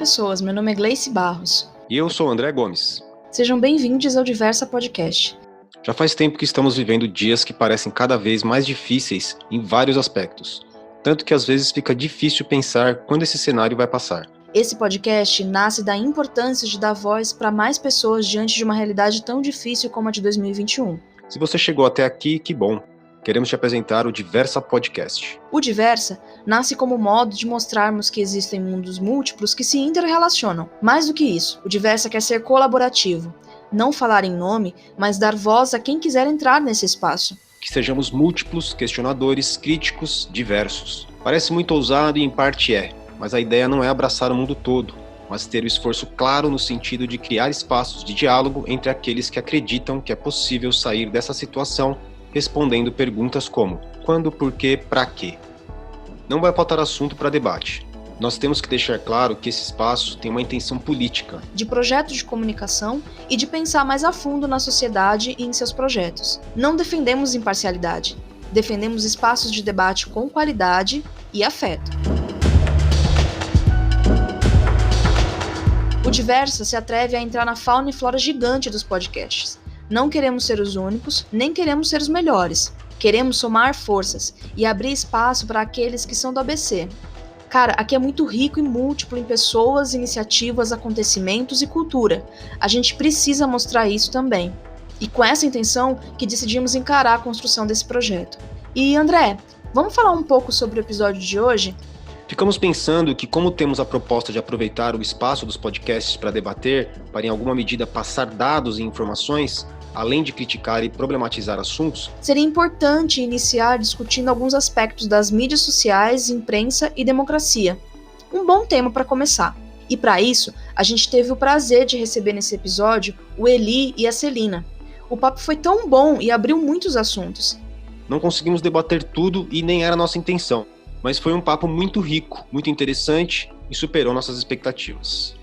pessoas, meu nome é Gleice Barros. E eu sou André Gomes. Sejam bem-vindos ao Diversa Podcast. Já faz tempo que estamos vivendo dias que parecem cada vez mais difíceis em vários aspectos, tanto que às vezes fica difícil pensar quando esse cenário vai passar. Esse podcast nasce da importância de dar voz para mais pessoas diante de uma realidade tão difícil como a de 2021. Se você chegou até aqui, que bom! Queremos te apresentar o Diversa Podcast. O Diversa nasce como modo de mostrarmos que existem mundos múltiplos que se interrelacionam. Mais do que isso, o Diversa quer ser colaborativo. Não falar em nome, mas dar voz a quem quiser entrar nesse espaço. Que sejamos múltiplos, questionadores, críticos, diversos. Parece muito ousado e em parte é, mas a ideia não é abraçar o mundo todo, mas ter o esforço claro no sentido de criar espaços de diálogo entre aqueles que acreditam que é possível sair dessa situação respondendo perguntas como quando, por quê, pra quê. Não vai faltar assunto para debate. Nós temos que deixar claro que esse espaço tem uma intenção política, de projeto de comunicação e de pensar mais a fundo na sociedade e em seus projetos. Não defendemos imparcialidade, defendemos espaços de debate com qualidade e afeto. O Diversa se atreve a entrar na fauna e flora gigante dos podcasts. Não queremos ser os únicos, nem queremos ser os melhores. Queremos somar forças e abrir espaço para aqueles que são do ABC. Cara, aqui é muito rico e múltiplo em pessoas, iniciativas, acontecimentos e cultura. A gente precisa mostrar isso também. E com essa intenção que decidimos encarar a construção desse projeto. E André, vamos falar um pouco sobre o episódio de hoje? Ficamos pensando que, como temos a proposta de aproveitar o espaço dos podcasts para debater, para em alguma medida passar dados e informações, além de criticar e problematizar assuntos, seria importante iniciar discutindo alguns aspectos das mídias sociais, imprensa e democracia. Um bom tema para começar. E para isso, a gente teve o prazer de receber nesse episódio o Eli e a Celina. O papo foi tão bom e abriu muitos assuntos. Não conseguimos debater tudo e nem era a nossa intenção, mas foi um papo muito rico, muito interessante e superou nossas expectativas.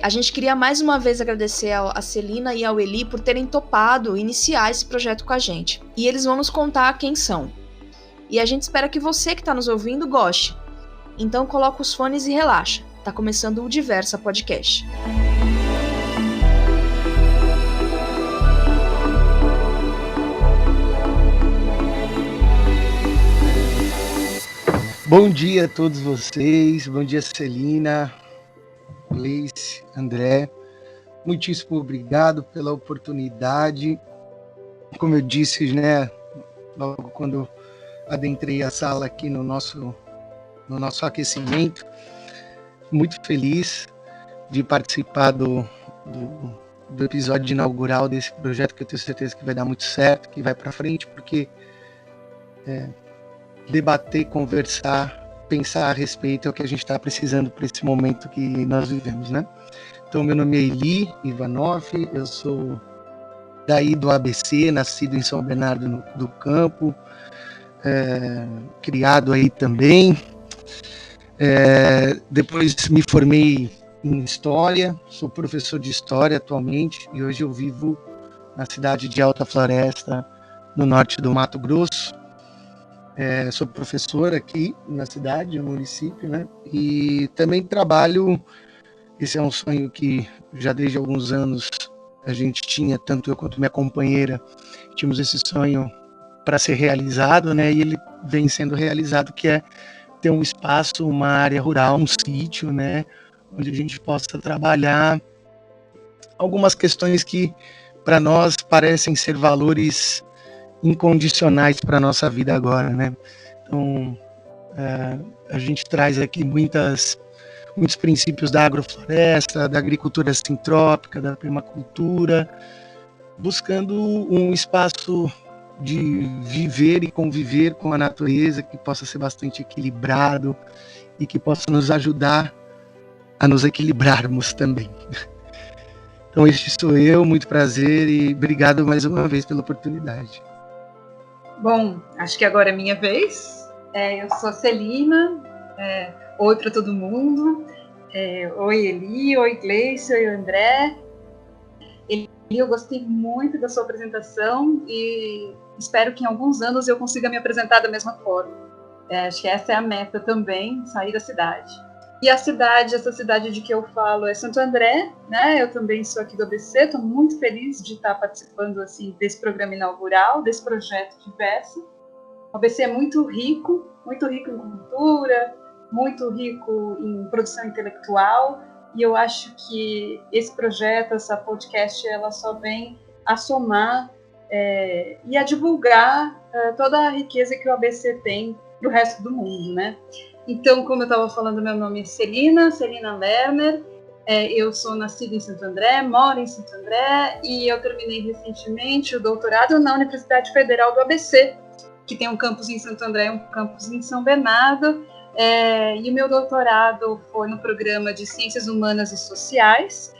A gente queria mais uma vez agradecer a Celina e ao Eli por terem topado iniciar esse projeto com a gente. E eles vão nos contar quem são. E a gente espera que você que está nos ouvindo goste. Então coloca os fones e relaxa. Tá começando o Diversa Podcast. Bom dia a todos vocês, bom dia Celina, Gleice, André, muitíssimo obrigado pela oportunidade. Como eu disse, né, logo quando adentrei a sala aqui no nosso aquecimento, muito feliz de participar do episódio inaugural desse projeto, que eu tenho certeza que vai dar muito certo, que vai para frente, porque debater, conversar, pensar a respeito é o que a gente está precisando para esse momento que nós vivemos, né? Então, meu nome é Eli Ivanov, eu sou daí do ABC, nascido em São Bernardo do Campo, criado aí também. Depois me formei em História, sou professor de História atualmente e hoje eu vivo na cidade de Alta Floresta, no norte do Mato Grosso. Sou professor aqui na cidade, no município, né? E também trabalho, esse é um sonho que já desde alguns anos a gente tinha, tanto eu quanto minha companheira, tínhamos esse sonho para ser realizado, né? E ele vem sendo realizado, que é ter um espaço, uma área rural, um sítio, né? Onde a gente possa trabalhar algumas questões que para nós parecem ser valores incondicionais para a nossa vida agora, né? Então, a gente traz aqui muitos princípios da agrofloresta, da agricultura sintrópica, da permacultura, buscando um espaço de viver e conviver com a natureza que possa ser bastante equilibrado e que possa nos ajudar a nos equilibrarmos também. Então, este sou eu, muito prazer e obrigado mais uma vez pela oportunidade. Bom, acho que agora é minha vez. Eu sou a Celina. Oi para todo mundo. Oi, Eli. Oi, Gleice. Oi, André. Eli, eu gostei muito da sua apresentação e espero que em alguns anos eu consiga me apresentar da mesma forma. Acho que essa é a meta também, sair da cidade. E essa cidade de que eu falo é Santo André, né? Eu também sou aqui do ABC, estou muito feliz de estar participando assim desse programa inaugural, desse projeto Diverso. O ABC é muito rico em cultura, muito rico em produção intelectual, e eu acho que esse projeto, essa podcast, ela só vem a somar e a divulgar toda a riqueza que o ABC tem para o resto do mundo, né? Então, como eu estava falando, meu nome é Celina Lerner, eu sou nascida em Santo André, moro em Santo André, e eu terminei recentemente o doutorado na Universidade Federal do ABC, que tem um campus em Santo André e um campus em São Bernardo, e o meu doutorado foi no programa de Ciências Humanas e Sociais.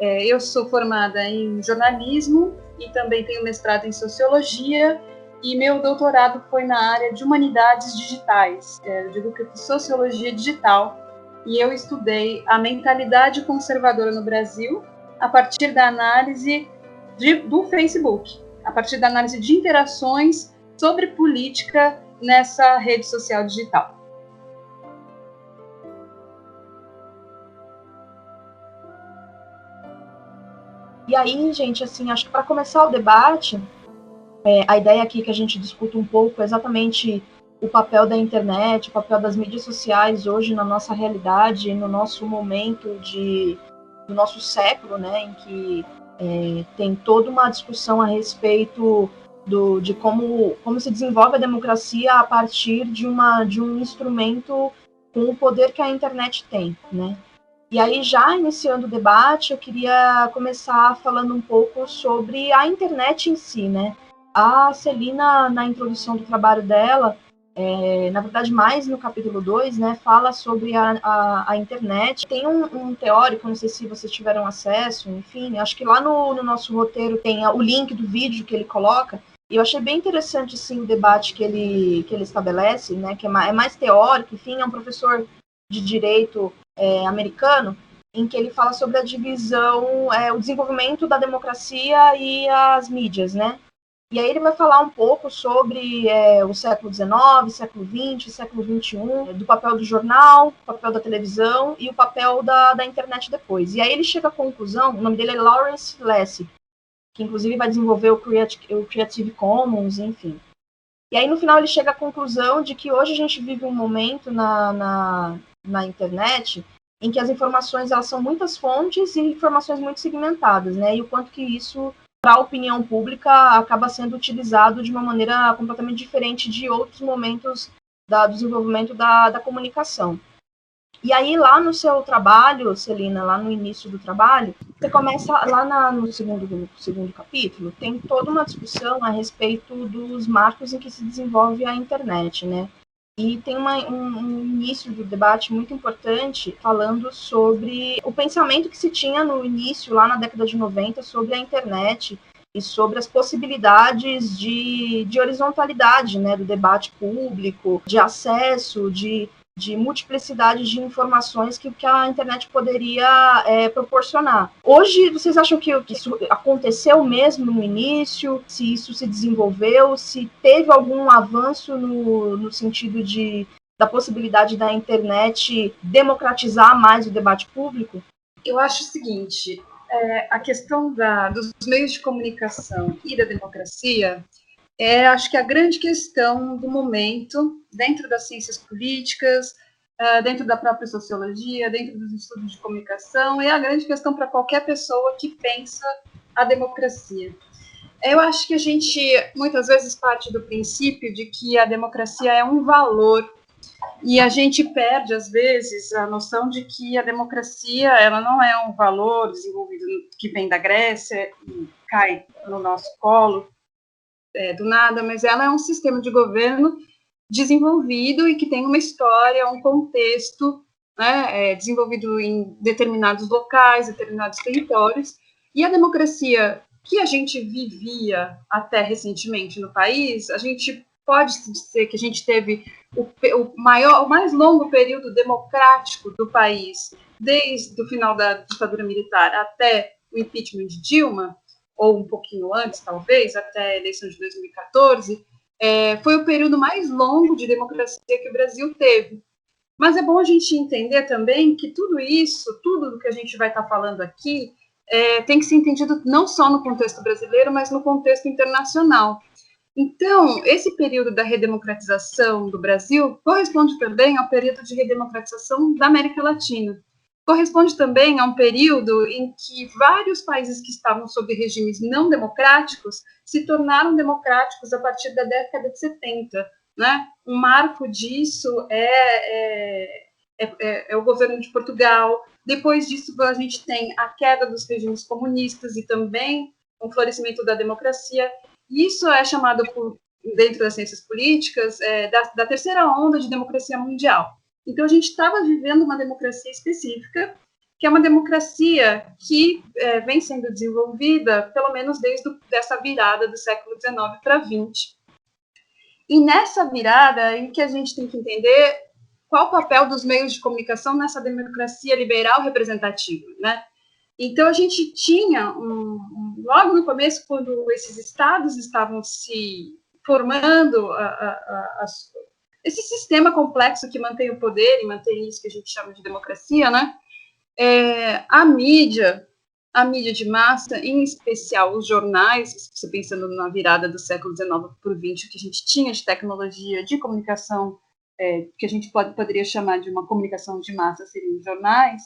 Eu sou formada em jornalismo e também tenho mestrado em Sociologia, e meu doutorado foi na área de Humanidades Digitais, eu digo que eu fiz Sociologia Digital, e eu estudei a mentalidade conservadora no Brasil a partir da análise do Facebook, a partir da análise de interações sobre política nessa rede social digital. E aí, gente, assim, acho que para começar o debate, a ideia aqui que a gente discuta um pouco é exatamente o papel da internet, o papel das mídias sociais hoje na nossa realidade, no nosso momento do nosso século, né, em que tem toda uma discussão a respeito de como se desenvolve a democracia a partir de um instrumento com o poder que a internet tem, né? E aí, já iniciando o debate, eu queria começar falando um pouco sobre a internet em si, né? A Celina, na introdução do trabalho dela, na verdade, mais no capítulo 2, né, fala sobre a internet. Tem um teórico, não sei se vocês tiveram acesso, enfim, acho que lá no nosso roteiro tem o link do vídeo que ele coloca, e eu achei bem interessante, assim, o debate que ele estabelece, né, que é mais teórico, enfim, é um professor de direito americano, em que ele fala sobre a divisão, o desenvolvimento da democracia e as mídias, né? E aí ele vai falar um pouco sobre o século XIX, século XX, século XXI, do papel do jornal, papel da televisão e o papel da internet depois. E aí ele chega à conclusão, o nome dele é Lawrence Lessig, que inclusive vai desenvolver o Creative Commons, enfim. E aí no final ele chega à conclusão de que hoje a gente vive um momento na internet em que as informações elas são muitas fontes e informações muito segmentadas, né? E o quanto que isso para a opinião pública acaba sendo utilizado de uma maneira completamente diferente de outros momentos do desenvolvimento da comunicação. E aí, lá no seu trabalho, Celina, lá no início do trabalho, você começa, lá no segundo capítulo, tem toda uma discussão a respeito dos marcos em que se desenvolve a internet, né? E tem um início do debate muito importante falando sobre o pensamento que se tinha no início, lá na década de 90, sobre a internet e sobre as possibilidades de horizontalidade, né, do debate público, de acesso, de multiplicidade de informações que a internet poderia proporcionar. Hoje, vocês acham que isso aconteceu mesmo no início? Se isso se desenvolveu? Se teve algum avanço no sentido da possibilidade da internet democratizar mais o debate público? Eu acho o seguinte, a questão dos meios de comunicação e da democracia acho que a grande questão do momento, dentro das ciências políticas, dentro da própria sociologia, dentro dos estudos de comunicação, é a grande questão para qualquer pessoa que pensa a democracia. Eu acho que a gente, muitas vezes, parte do princípio de que a democracia é um valor, e a gente perde, às vezes, a noção de que a democracia ela não é um valor desenvolvido que vem da Grécia e cai no nosso colo, do nada, mas ela é um sistema de governo desenvolvido e que tem uma história, um contexto, né, desenvolvido em determinados locais, determinados territórios, e a democracia que a gente vivia até recentemente no país, a gente pode dizer que a gente teve o mais longo período democrático do país, desde o final da ditadura militar até o impeachment de Dilma, ou um pouquinho antes, talvez, até a eleição de 2014, foi o período mais longo de democracia que o Brasil teve. Mas é bom a gente entender também que tudo isso, tudo do que a gente vai estar falando aqui, tem que ser entendido não só no contexto brasileiro, mas no contexto internacional. Então, esse período da redemocratização do Brasil corresponde também ao período de redemocratização da América Latina. Corresponde também a um período em que vários países que estavam sob regimes não democráticos se tornaram democráticos a partir da década de 70. Né? Um marco disso é o governo de Portugal. Depois disso, a gente tem a queda dos regimes comunistas e também o florescimento da democracia. Isso é chamado, dentro das ciências políticas, da terceira onda de democracia mundial. Então, a gente estava vivendo uma democracia específica, que é uma democracia que vem sendo desenvolvida, pelo menos desde essa virada do século XIX para XX. E nessa virada, em que a gente tem que entender qual o papel dos meios de comunicação nessa democracia liberal representativa, né? Então, a gente tinha, logo no começo, quando esses estados estavam se formando, esse sistema complexo que mantém o poder e mantém isso que a gente chama de democracia, né? A mídia de massa, em especial os jornais, você pensando na virada do século XIX para o XX, que a gente tinha de tecnologia, de comunicação, que a gente poderia chamar de uma comunicação de massa, seriam os jornais,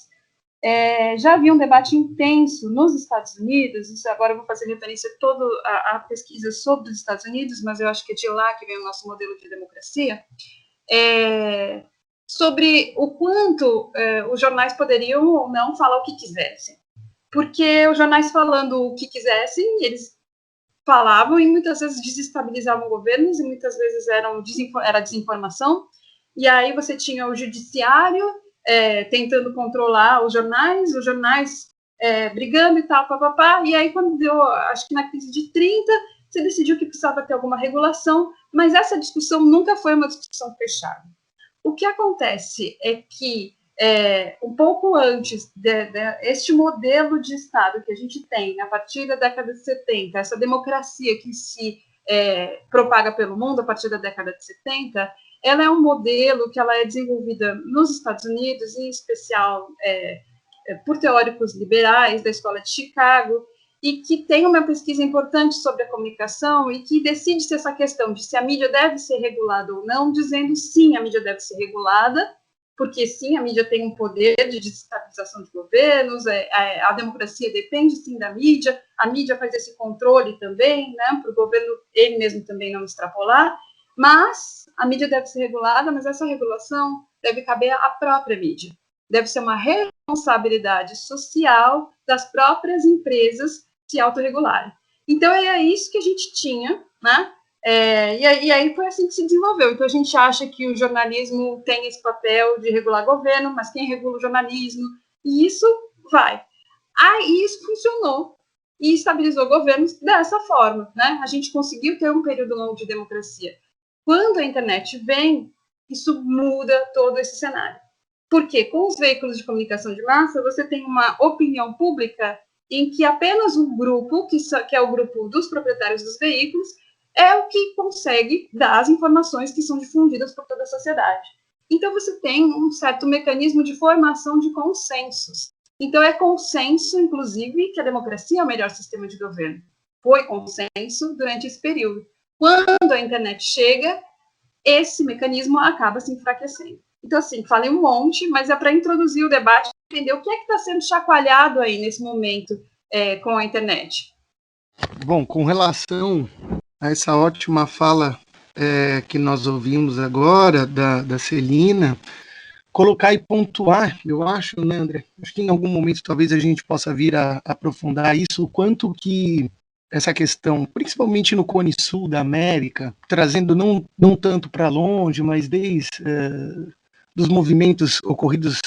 já havia um debate intenso nos Estados Unidos. Isso agora eu vou fazer referência a toda a pesquisa sobre os Estados Unidos, mas eu acho que é de lá que vem o nosso modelo de democracia, sobre o quanto os jornais poderiam ou não falar o que quisessem. Porque os jornais falando o que quisessem, eles falavam e muitas vezes desestabilizavam governos e muitas vezes era desinformação. E aí você tinha o judiciário tentando controlar os jornais brigando e tal, papapá. E aí quando deu, acho que na crise de 30, você decidiu que precisava ter alguma regulação, mas essa discussão nunca foi uma discussão fechada. O que acontece é que um pouco antes este modelo de Estado que a gente tem, a partir da década de 70, essa democracia que se propaga pelo mundo a partir da década de 70, ela é um modelo que ela é desenvolvida nos Estados Unidos, em especial por teóricos liberais da Escola de Chicago, e que tem uma pesquisa importante sobre a comunicação e que decide-se essa questão de se a mídia deve ser regulada ou não, dizendo sim, a mídia deve ser regulada, porque sim, a mídia tem um poder de desestabilização de governos, a democracia depende sim da mídia, a mídia faz esse controle também, né, para o governo ele mesmo também não extrapolar, mas a mídia deve ser regulada, mas essa regulação deve caber à própria mídia, deve ser uma responsabilidade social das próprias empresas se autorregularem. Então, é isso que a gente tinha, né? E aí foi assim que se desenvolveu. Então, a gente acha que o jornalismo tem esse papel de regular governo, mas quem regula o jornalismo? E isso vai. Aí isso funcionou e estabilizou governos dessa forma, né? A gente conseguiu ter um período longo de democracia. Quando a internet vem, isso muda todo esse cenário. Porque com os veículos de comunicação de massa, você tem uma opinião pública em que apenas um grupo, que é o grupo dos proprietários dos veículos, é o que consegue dar as informações que são difundidas por toda a sociedade. Então, você tem um certo mecanismo de formação de consensos. Então, é consenso, inclusive, que a democracia é o melhor sistema de governo. Foi consenso durante esse período. Quando a internet chega, esse mecanismo acaba se enfraquecendo. Então, assim, falei um monte, mas é para introduzir o debate, entender o que está sendo chacoalhado aí nesse momento com a internet. Bom, com relação a essa ótima fala que nós ouvimos agora da Celina, colocar e pontuar, eu acho, né, André? Acho que em algum momento talvez a gente possa vir a aprofundar isso, o quanto que essa questão, principalmente no Cone Sul da América, trazendo não tanto para longe, mas desde dos movimentos ocorridos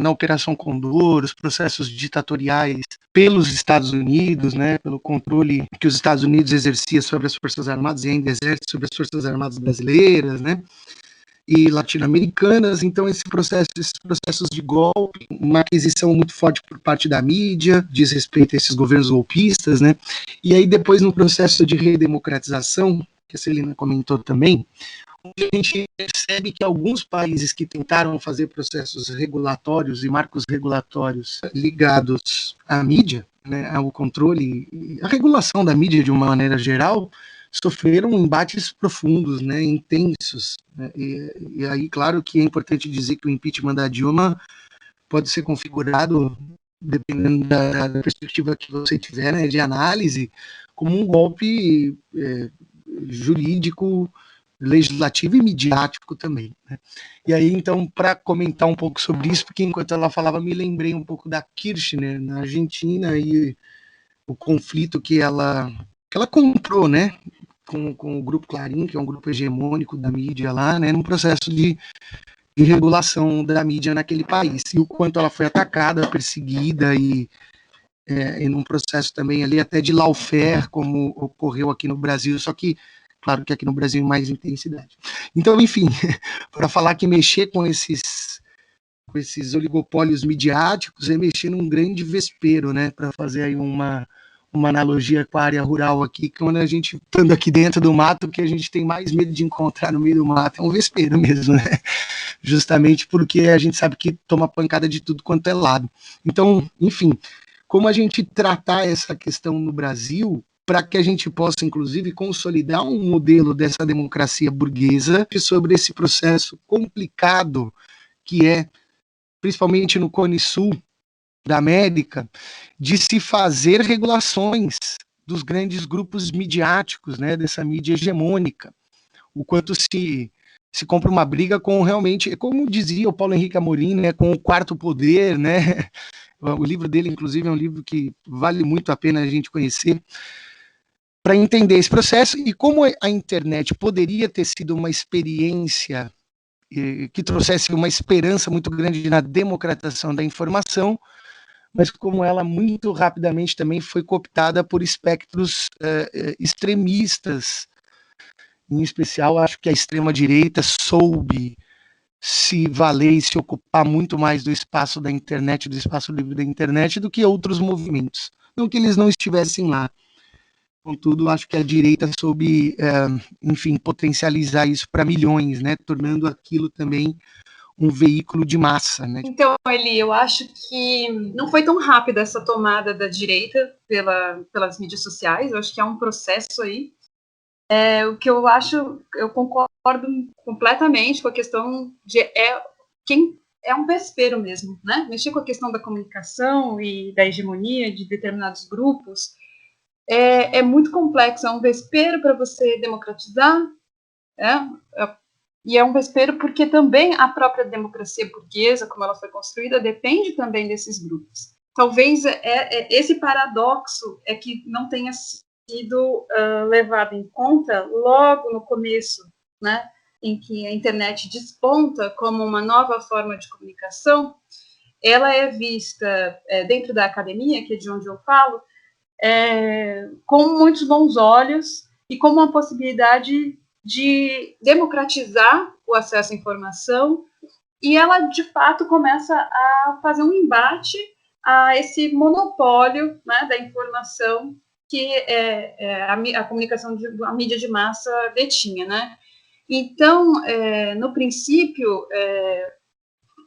na Operação Condor, os processos ditatoriais pelos Estados Unidos, né, pelo controle que os Estados Unidos exercia sobre as Forças Armadas e ainda exerce sobre as Forças Armadas brasileiras, né, e latino-americanas. Então esses processos de golpe, uma aquisição muito forte por parte da mídia, diz respeito a esses governos golpistas, né, e aí depois no processo de redemocratização, que a Celina comentou também, onde a gente percebe que alguns países que tentaram fazer processos regulatórios e marcos regulatórios ligados à mídia, né, ao controle, à regulação da mídia de uma maneira geral, sofreram embates profundos, né, intensos. Né, e aí, claro que é importante dizer que o impeachment da Dilma pode ser configurado, dependendo da perspectiva que você tiver, né, de análise, como um golpe jurídico, legislativo e midiático também. Né? E aí, então, para comentar um pouco sobre isso, porque enquanto ela falava, me lembrei um pouco da Kirchner na Argentina e o conflito que ela comprou, né, com o Grupo Clarim, que é um grupo hegemônico da mídia lá, né, num processo de regulação da mídia naquele país, e o quanto ela foi atacada, perseguida e num processo também ali até de lawfare, como ocorreu aqui no Brasil, só que claro que aqui no Brasil em mais intensidade. Então, enfim, para falar que mexer com esses oligopólios midiáticos é mexer num grande vespeiro, né, para fazer aí uma analogia com a área rural aqui, que quando a gente estando aqui dentro do mato, o que a gente tem mais medo de encontrar no meio do mato é um vespeiro mesmo, né? Justamente porque a gente sabe que toma pancada de tudo quanto é lado. Então, enfim, como a gente tratar essa questão no Brasil, para que a gente possa, inclusive, consolidar um modelo dessa democracia burguesa sobre esse processo complicado que é, principalmente no Cone Sul da América, de se fazer regulações dos grandes grupos midiáticos, né, dessa mídia hegemônica. O quanto se compra uma briga com realmente, como dizia o Paulo Henrique Amorim, né, com o quarto poder, né? O livro dele, inclusive, é um livro que vale muito a pena a gente conhecer, para entender esse processo e como a internet poderia ter sido uma experiência que trouxesse uma esperança muito grande na democratização da informação, mas como ela muito rapidamente também foi cooptada por espectros extremistas. Em especial, acho que a extrema-direita soube se valer e se ocupar muito mais do espaço da internet, do espaço livre da internet, do que outros movimentos. Não que eles não estivessem lá. Contudo, acho que a direita soube, enfim, potencializar isso para milhões, né, tornando aquilo também um veículo de massa. Né? Então, Eli, eu acho que não foi tão rápida essa tomada da direita pelas mídias sociais, eu acho que é um processo aí. O que eu acho, eu concordo completamente com a questão de quem é um vespeiro mesmo, né? Mexer com a questão da comunicação e da hegemonia de determinados grupos é muito complexo, é um vespeiro para você democratizar, e é um vespeiro porque também a própria democracia burguesa, como ela foi construída, depende também desses grupos. Talvez esse paradoxo é que não tenha sido levado em conta logo no começo, né, em que a internet desponta como uma nova forma de comunicação. Ela é vista dentro da academia, que é de onde eu falo, com muitos bons olhos e como uma possibilidade de democratizar o acesso à informação, e ela, de fato, começa a fazer um embate a esse monopólio, né, da informação que a comunicação, a mídia de massa detinha, né? Então, no princípio,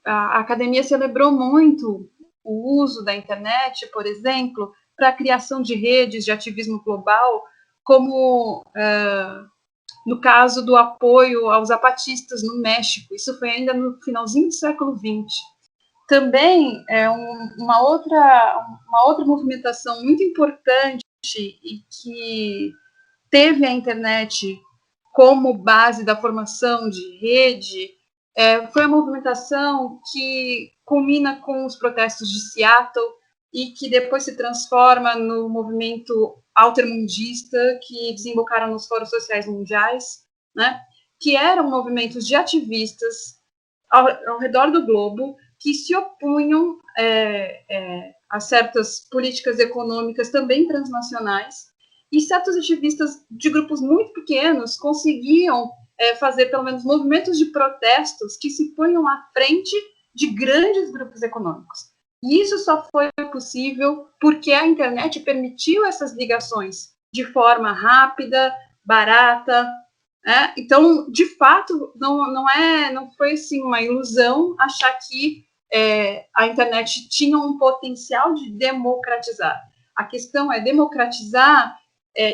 a academia celebrou muito o uso da internet, por exemplo, para a criação de redes de ativismo global, como no caso do apoio aos zapatistas no México. Isso foi ainda no finalzinho do século XX. Também uma outra movimentação muito importante e que teve a internet como base da formação de rede foi a movimentação que culmina com os protestos de Seattle e que depois se transforma no movimento altermundista que desembocaram nos fóruns sociais mundiais, né, que eram movimentos de ativistas ao redor do globo que se opunham a certas políticas econômicas também transnacionais, e certos ativistas de grupos muito pequenos conseguiam fazer pelo menos movimentos de protestos que se ponham à frente de grandes grupos econômicos. E isso só foi possível porque a internet permitiu essas ligações de forma rápida, barata, Então, de fato, não foi assim, uma ilusão achar que a internet tinha um potencial de democratizar. A questão é democratizar,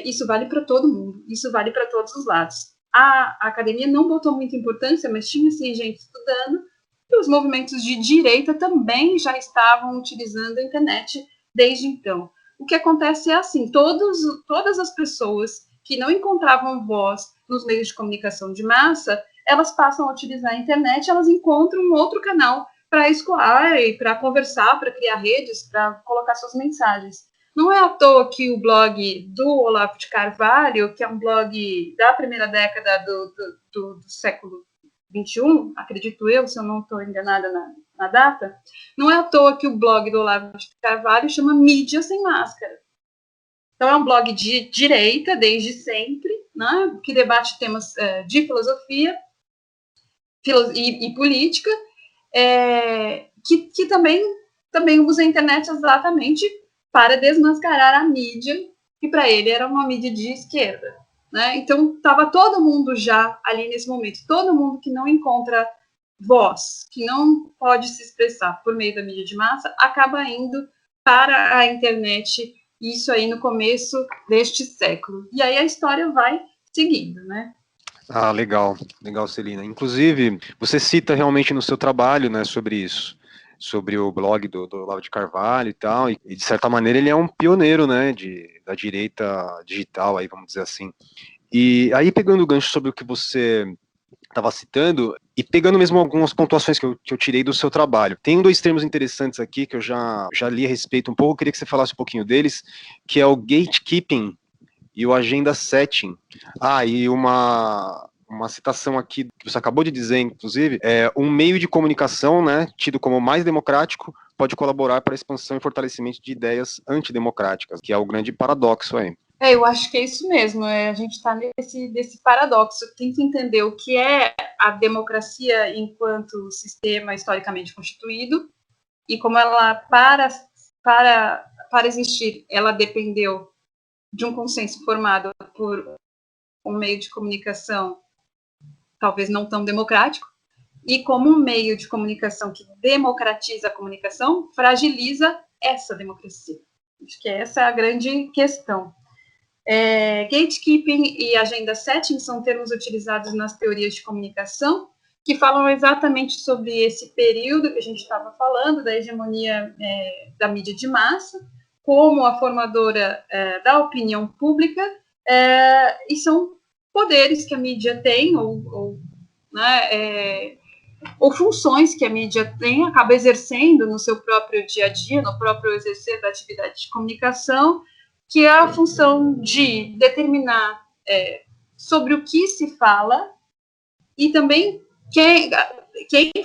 isso vale para todo mundo, isso vale para todos os lados. A academia não botou muita importância, mas tinha sim, gente estudando, e os movimentos de direita também já estavam utilizando a internet desde então. O que acontece é assim, todas as pessoas que não encontravam voz nos meios de comunicação de massa, elas passam a utilizar a internet, elas encontram um outro canal para escoar e para conversar, para criar redes, para colocar suas mensagens. Não é à toa que o blog do Olavo de Carvalho, que é um blog da primeira década do século XXI, acredito eu, se eu não estou enganada na data, não é à toa que o blog do Olavo de Carvalho chama Mídia Sem Máscara. Então, é um blog de direita, desde sempre, né, que debate temas de filosofia e política, que também usa a internet exatamente para desmascarar a mídia, que para ele era uma mídia de esquerda. Né? Então, estava todo mundo já ali nesse momento, todo mundo que não encontra voz, que não pode se expressar por meio da mídia de massa, acaba indo para a internet, isso aí no começo deste século. E aí a história vai seguindo, né? Ah, legal, Celina. Inclusive, você cita realmente no seu trabalho, né, sobre isso, sobre o blog do Olavo de Carvalho e tal, e de certa maneira ele é um pioneiro, né, da direita digital, aí vamos dizer assim. E aí, pegando o gancho sobre o que você estava citando, e pegando mesmo algumas pontuações que eu tirei do seu trabalho. Tem 2 termos interessantes aqui que eu já li a respeito um pouco, eu queria que você falasse um pouquinho deles, que é o gatekeeping e o agenda setting. E uma citação aqui que você acabou de dizer, inclusive, um meio de comunicação, né, tido como mais democrático, pode colaborar para a expansão e fortalecimento de ideias antidemocráticas, que é o grande paradoxo aí. Eu acho que é isso mesmo, a gente está nesse paradoxo, tem que entender o que é a democracia enquanto sistema historicamente constituído e como ela, para existir, ela dependeu de um consenso formado por um meio de comunicação talvez não tão democrático, e como um meio de comunicação que democratiza a comunicação, fragiliza essa democracia. Acho que essa é a grande questão. Gatekeeping e agenda setting são termos utilizados nas teorias de comunicação que falam exatamente sobre esse período que a gente estava falando, da hegemonia da mídia de massa, como a formadora da opinião pública, e são poderes que a mídia tem, ou funções que a mídia tem, acaba exercendo no seu próprio dia a dia, no próprio exercer da atividade de comunicação, que é a função de determinar sobre o que se fala e também quem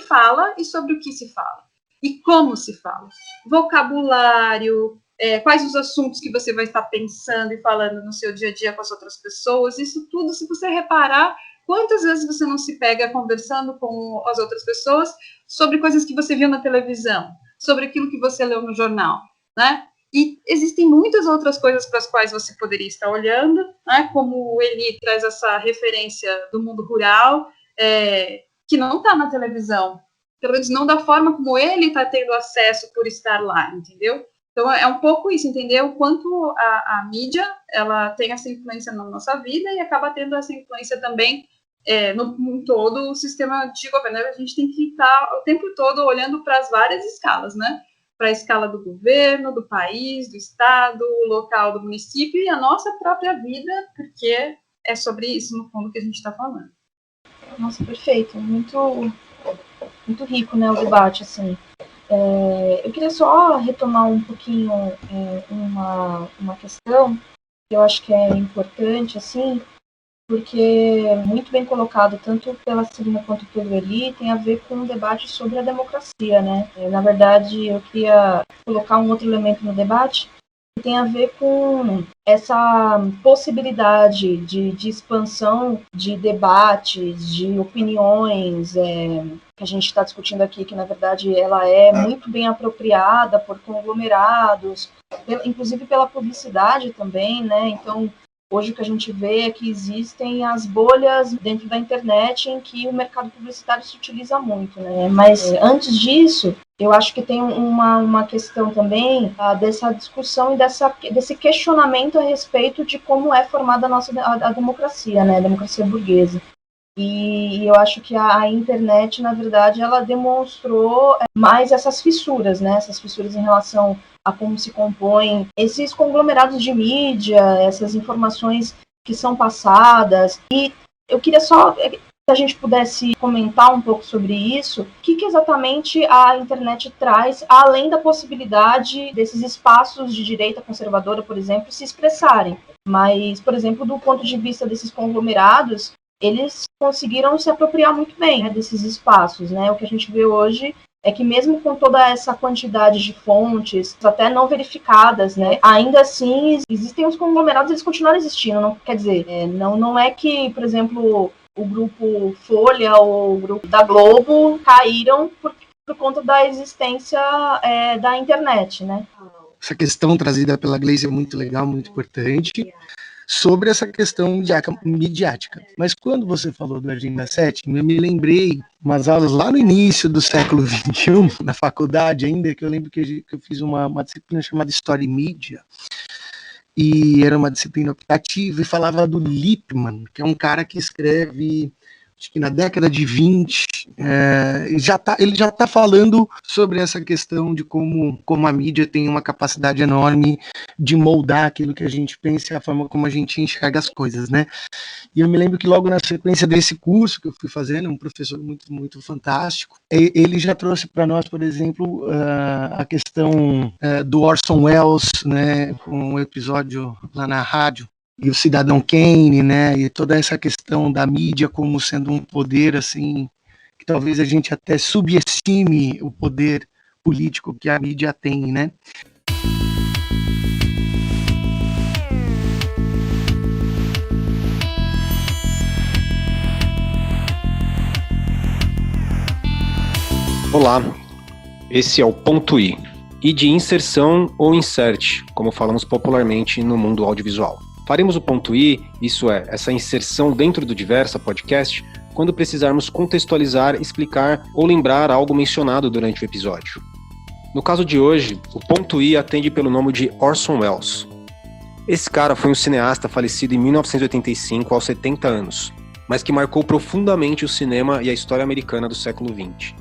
fala e sobre o que se fala. E como se fala. Vocabulário, quais os assuntos que você vai estar pensando e falando no seu dia a dia com as outras pessoas. Isso tudo, se você reparar, quantas vezes você não se pega conversando com as outras pessoas sobre coisas que você viu na televisão, sobre aquilo que você leu no jornal, né? E existem muitas outras coisas para as quais você poderia estar olhando, né? Como o Eli traz essa referência do mundo rural, que não está na televisão, pelo menos não da forma como ele está tendo acesso por estar lá, entendeu? Então, é um pouco isso, entender o quanto a mídia ela tem essa influência na nossa vida e acaba tendo essa influência também no todo o sistema de governo. A gente tem que estar o tempo todo olhando para as várias escalas, né? Para a escala do governo, do país, do estado, local, do município e a nossa própria vida, porque é sobre isso, no fundo, que a gente está falando. Nossa, perfeito. Muito, muito rico, né, o debate, assim. Eu queria só retomar um pouquinho uma questão que eu acho que é importante, assim, porque muito bem colocado, tanto pela Celina quanto pelo Eli, tem a ver com o debate sobre a democracia, né? Na verdade, eu queria colocar um outro elemento no debate que tem a ver com essa possibilidade de expansão de debates, de opiniões, que a gente está discutindo aqui, que na verdade ela é muito bem apropriada por conglomerados, inclusive pela publicidade também, né? Então, Hoje o que a gente vê é que existem as bolhas dentro da internet em que o mercado publicitário se utiliza muito, né? Mas antes disso, eu acho que tem uma questão também dessa discussão e desse questionamento a respeito de como é formada a democracia, né? A democracia burguesa. E eu acho que a internet, na verdade, ela demonstrou mais essas fissuras, né? Essas fissuras em relação a como se compõem esses conglomerados de mídia, essas informações que são passadas. E eu queria só, se a gente pudesse comentar um pouco sobre isso, o que exatamente a internet traz, além da possibilidade desses espaços de direita conservadora, por exemplo, se expressarem. Mas, por exemplo, do ponto de vista desses conglomerados, eles conseguiram se apropriar muito bem, né, desses espaços, né? O que a gente vê hoje é que mesmo com toda essa quantidade de fontes, até não verificadas, né, ainda assim existem os conglomerados, eles continuam existindo. Não, quer dizer, não é que, por exemplo, o grupo Folha ou o grupo da Globo caíram por conta da existência da internet, né? Essa questão trazida pela Gleice é muito legal, muito importante, sobre essa questão midiática. Mas quando você falou do Agenda 7, eu me lembrei umas aulas lá no início do século XXI, na faculdade ainda, que eu lembro que eu fiz uma disciplina chamada História e Mídia, e era uma disciplina optativa, e falava do Lippmann, que é um cara que escreve, acho que na década de 20, ele já está falando sobre essa questão de como a mídia tem uma capacidade enorme de moldar aquilo que a gente pensa e a forma como a gente enxerga as coisas, né? E eu me lembro que logo na sequência desse curso que eu fui fazendo, um professor muito, muito fantástico, ele já trouxe para nós, por exemplo, a questão do Orson Welles, né, com um episódio lá na rádio, e o Cidadão Kane, né, e toda essa questão da mídia como sendo um poder, assim, que talvez a gente até subestime o poder político que a mídia tem, né? Olá, esse é o Ponto I, e de inserção ou insert, como falamos popularmente no mundo audiovisual. Faremos o ponto I, isso é, essa inserção dentro do Diversa Podcast, quando precisarmos contextualizar, explicar ou lembrar algo mencionado durante o episódio. No caso de hoje, o ponto I atende pelo nome de Orson Welles. Esse cara foi um cineasta falecido em 1985 aos 70 anos, mas que marcou profundamente o cinema e a história americana do século XX.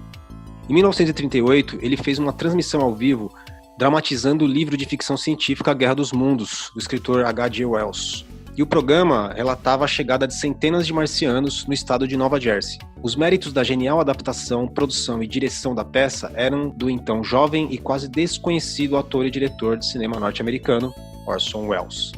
Em 1938, ele fez uma transmissão ao vivo dramatizando o livro de ficção científica A Guerra dos Mundos, do escritor H.G. Wells. E o programa relatava a chegada de centenas de marcianos no estado de Nova Jersey. Os méritos da genial adaptação, produção e direção da peça eram do então jovem e quase desconhecido ator e diretor de cinema norte-americano, Orson Welles.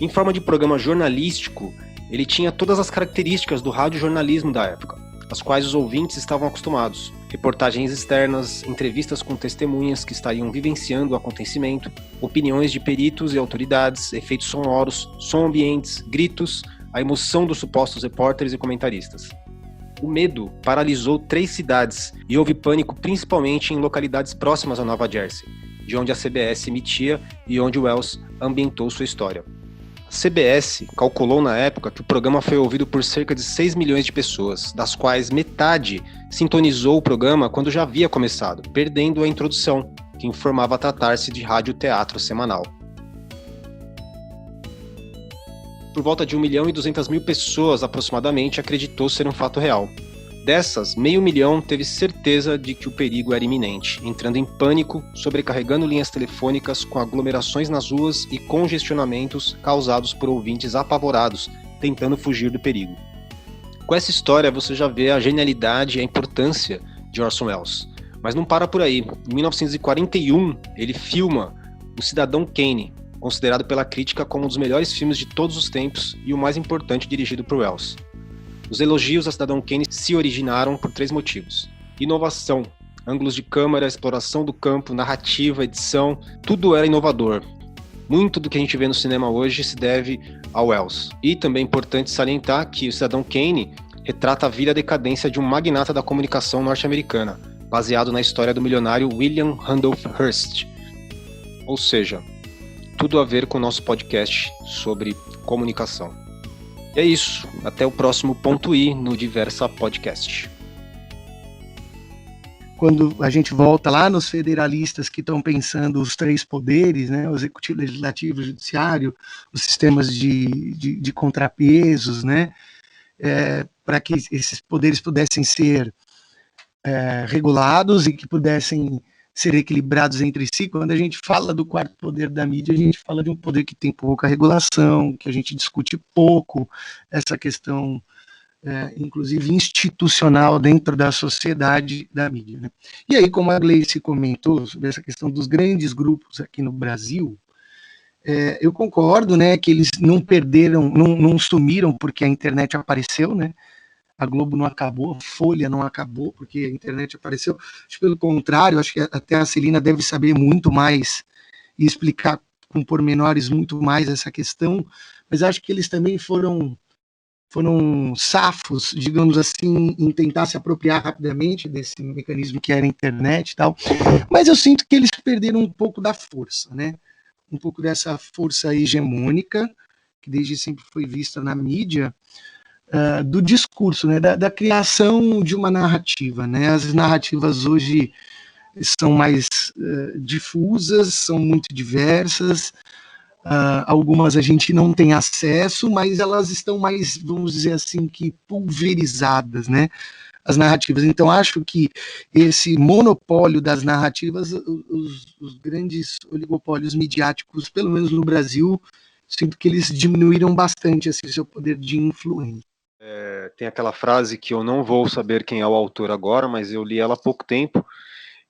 Em forma de programa jornalístico, ele tinha todas as características do radiojornalismo da época, às quais os ouvintes estavam acostumados. Reportagens externas, entrevistas com testemunhas que estariam vivenciando o acontecimento, opiniões de peritos e autoridades, efeitos sonoros, som ambientes, gritos, a emoção dos supostos repórteres e comentaristas. O medo paralisou 3 cidades e houve pânico principalmente em localidades próximas a Nova Jersey, de onde a CBS emitia e onde Wells ambientou sua história. A CBS calculou na época que o programa foi ouvido por cerca de 6 milhões de pessoas, das quais metade sintonizou o programa quando já havia começado, perdendo a introdução, que informava tratar-se de rádio-teatro semanal. Por volta de 1.200.000 pessoas aproximadamente acreditou ser um fato real. Dessas, 500.000 teve certeza de que o perigo era iminente, entrando em pânico, sobrecarregando linhas telefônicas com aglomerações nas ruas e congestionamentos causados por ouvintes apavorados, tentando fugir do perigo. Com essa história você já vê a genialidade e a importância de Orson Welles. Mas não para por aí. Em 1941, ele filma O Cidadão Kane, considerado pela crítica como um dos melhores filmes de todos os tempos e o mais importante dirigido por Welles. Os elogios a Cidadão Kane se originaram por 3 motivos. Inovação, ângulos de câmera, exploração do campo, narrativa, edição, tudo era inovador. Muito do que a gente vê no cinema hoje se deve a Welles. E também é importante salientar que o Cidadão Kane retrata a vida e a decadência de um magnata da comunicação norte-americana, baseado na história do milionário William Randolph Hearst. Ou seja, tudo a ver com o nosso podcast sobre comunicação. E é isso, até o próximo ponto I no Diversa Podcast. Quando a gente volta lá nos federalistas que estão pensando os três poderes, né, o executivo, legislativo, judiciário, os sistemas de contrapesos, né, para que esses poderes pudessem ser regulados e que pudessem ser equilibrados entre si. Quando a gente fala do quarto poder da mídia, a gente fala de um poder que tem pouca regulação, que a gente discute pouco essa questão inclusive institucional dentro da sociedade da mídia, né? E aí, como a Gleice comentou sobre essa questão dos grandes grupos aqui no Brasil, eu concordo, né, que eles não perderam, não sumiram porque a internet apareceu, né? A Globo não acabou, a Folha não acabou porque a internet apareceu. Acho pelo contrário, acho que até a Celina deve saber muito mais e explicar com pormenores muito mais essa questão, mas acho que eles também foram safos, digamos assim, em tentar se apropriar rapidamente desse mecanismo que era a internet e tal, mas eu sinto que eles perderam um pouco da força, né? Um pouco dessa força hegemônica, que desde sempre foi vista na mídia, do discurso, né? Da criação de uma narrativa, né? As narrativas hoje são mais difusas, são muito diversas. Algumas a gente não tem acesso, mas elas estão mais, vamos dizer assim, que pulverizadas, né? As narrativas. Então, acho que esse monopólio das narrativas, os grandes oligopólios midiáticos, pelo menos no Brasil, sinto que eles diminuíram bastante assim, seu poder de influência. Tem aquela frase que eu não vou saber quem é o autor agora, mas eu li ela há pouco tempo,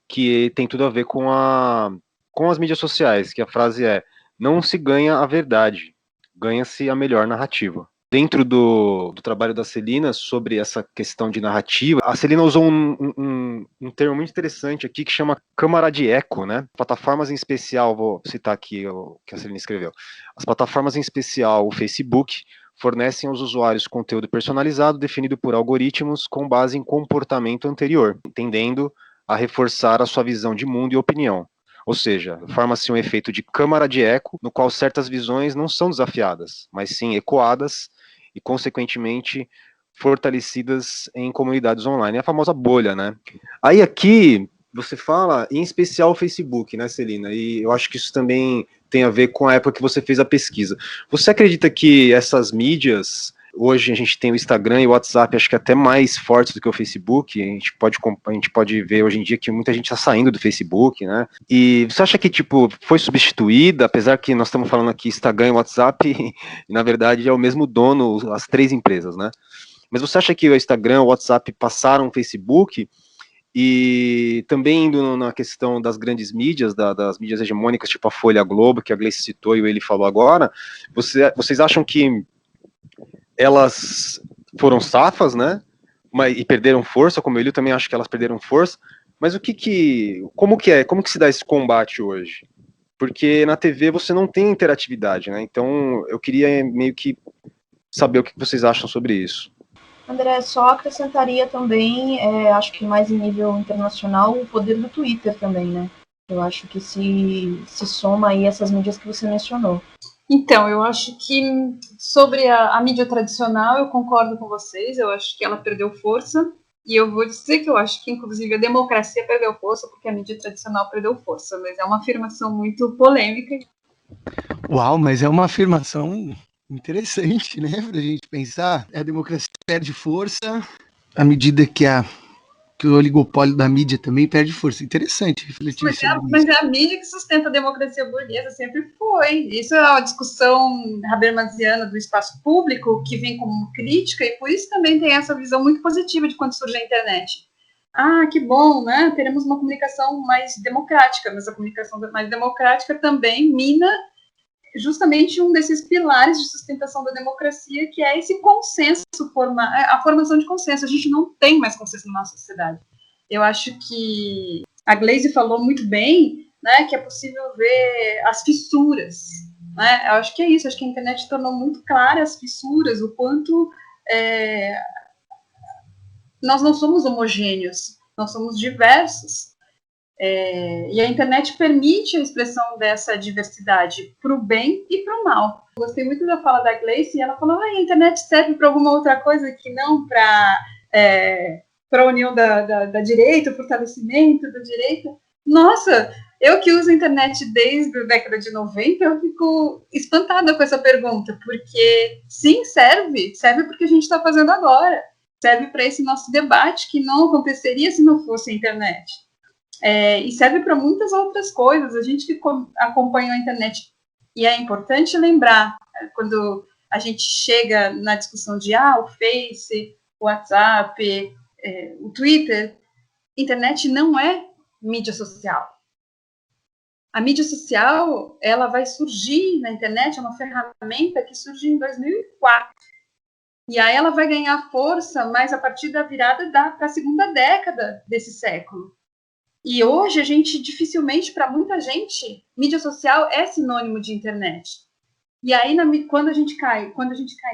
que tem tudo a ver com as mídias sociais, que a frase é: não se ganha a verdade, ganha-se a melhor narrativa. Dentro do trabalho da Celina sobre essa questão de narrativa, a Celina usou um termo muito interessante aqui que chama câmara de eco, né? Plataformas em especial, vou citar aqui o que a Celina escreveu. As plataformas em especial, o Facebook, fornecem aos usuários conteúdo personalizado definido por algoritmos com base em comportamento anterior, tendendo a reforçar a sua visão de mundo e opinião. Ou seja, forma-se um efeito de câmara de eco, no qual certas visões não são desafiadas, mas sim ecoadas e, consequentemente, fortalecidas em comunidades online. É a famosa bolha, né? Aí aqui, você fala, em especial o Facebook, né, Celina? E eu acho que isso também tem a ver com a época que você fez a pesquisa. Você acredita que essas mídias... Hoje a gente tem o Instagram e o WhatsApp, acho que até mais fortes do que o Facebook. A gente pode ver hoje em dia que muita gente está saindo do Facebook, né? E você acha que, tipo, foi substituída, apesar que nós estamos falando aqui Instagram e WhatsApp, e na verdade é o mesmo dono, as três empresas, né? Mas você acha que o Instagram e o WhatsApp passaram o Facebook? E também indo na questão das grandes mídias, das mídias hegemônicas, tipo a Folha, a Globo, que a Gleice citou e ele falou agora, vocês acham que elas foram safas, né? E perderam força, como eu também acho que elas perderam força. Mas como que se dá esse combate hoje? Porque na TV você não tem interatividade, né? Então eu queria meio que saber o que vocês acham sobre isso. André, só acrescentaria também, acho que mais em nível internacional, o poder do Twitter também, né? Eu acho que se soma aí essas mídias que você mencionou. Então, eu acho que sobre a mídia tradicional, eu concordo com vocês, eu acho que ela perdeu força, e eu vou dizer que eu acho que, inclusive, a democracia perdeu força porque a mídia tradicional perdeu força, mas é uma afirmação muito polêmica. Uau, mas é uma afirmação interessante, né, pra gente pensar. A democracia perde força à medida que o oligopólio da mídia também perde força. Interessante refletir sobre isso. Mas é a mídia que sustenta a democracia burguesa, sempre foi. Isso é uma discussão habermasiana do espaço público, que vem como crítica, e por isso também tem essa visão muito positiva de quando surge a internet. Ah, que bom, né? Teremos uma comunicação mais democrática, mas a comunicação mais democrática também mina justamente um desses pilares de sustentação da democracia, que é esse consenso, a formação de consenso. A gente não tem mais consenso na nossa sociedade. Eu acho que a Gleice falou muito bem, né, que é possível ver as fissuras, né? Eu acho que é isso, acho que a internet tornou muito claras as fissuras, o quanto nós não somos homogêneos, nós somos diversos. E a internet permite a expressão dessa diversidade para o bem e para o mal. Gostei muito da fala da Gleice, e ela falou: a internet serve para alguma outra coisa que não para a união da direita, o fortalecimento da direita. Nossa, eu que uso a internet desde a década de 90, eu fico espantada com essa pergunta, porque sim, serve porque a gente está fazendo agora, serve para esse nosso debate que não aconteceria se não fosse a internet. E serve para muitas outras coisas. A gente que acompanha a internet, e é importante lembrar, quando a gente chega na discussão de o Face, o WhatsApp, o Twitter, internet não é mídia social. A mídia social, ela vai surgir na internet, é uma ferramenta que surgiu em 2004. E aí ela vai ganhar força mais a partir da virada para a segunda década desse século. E hoje a gente, dificilmente, para muita gente, mídia social é sinônimo de internet. E aí, quando a gente cai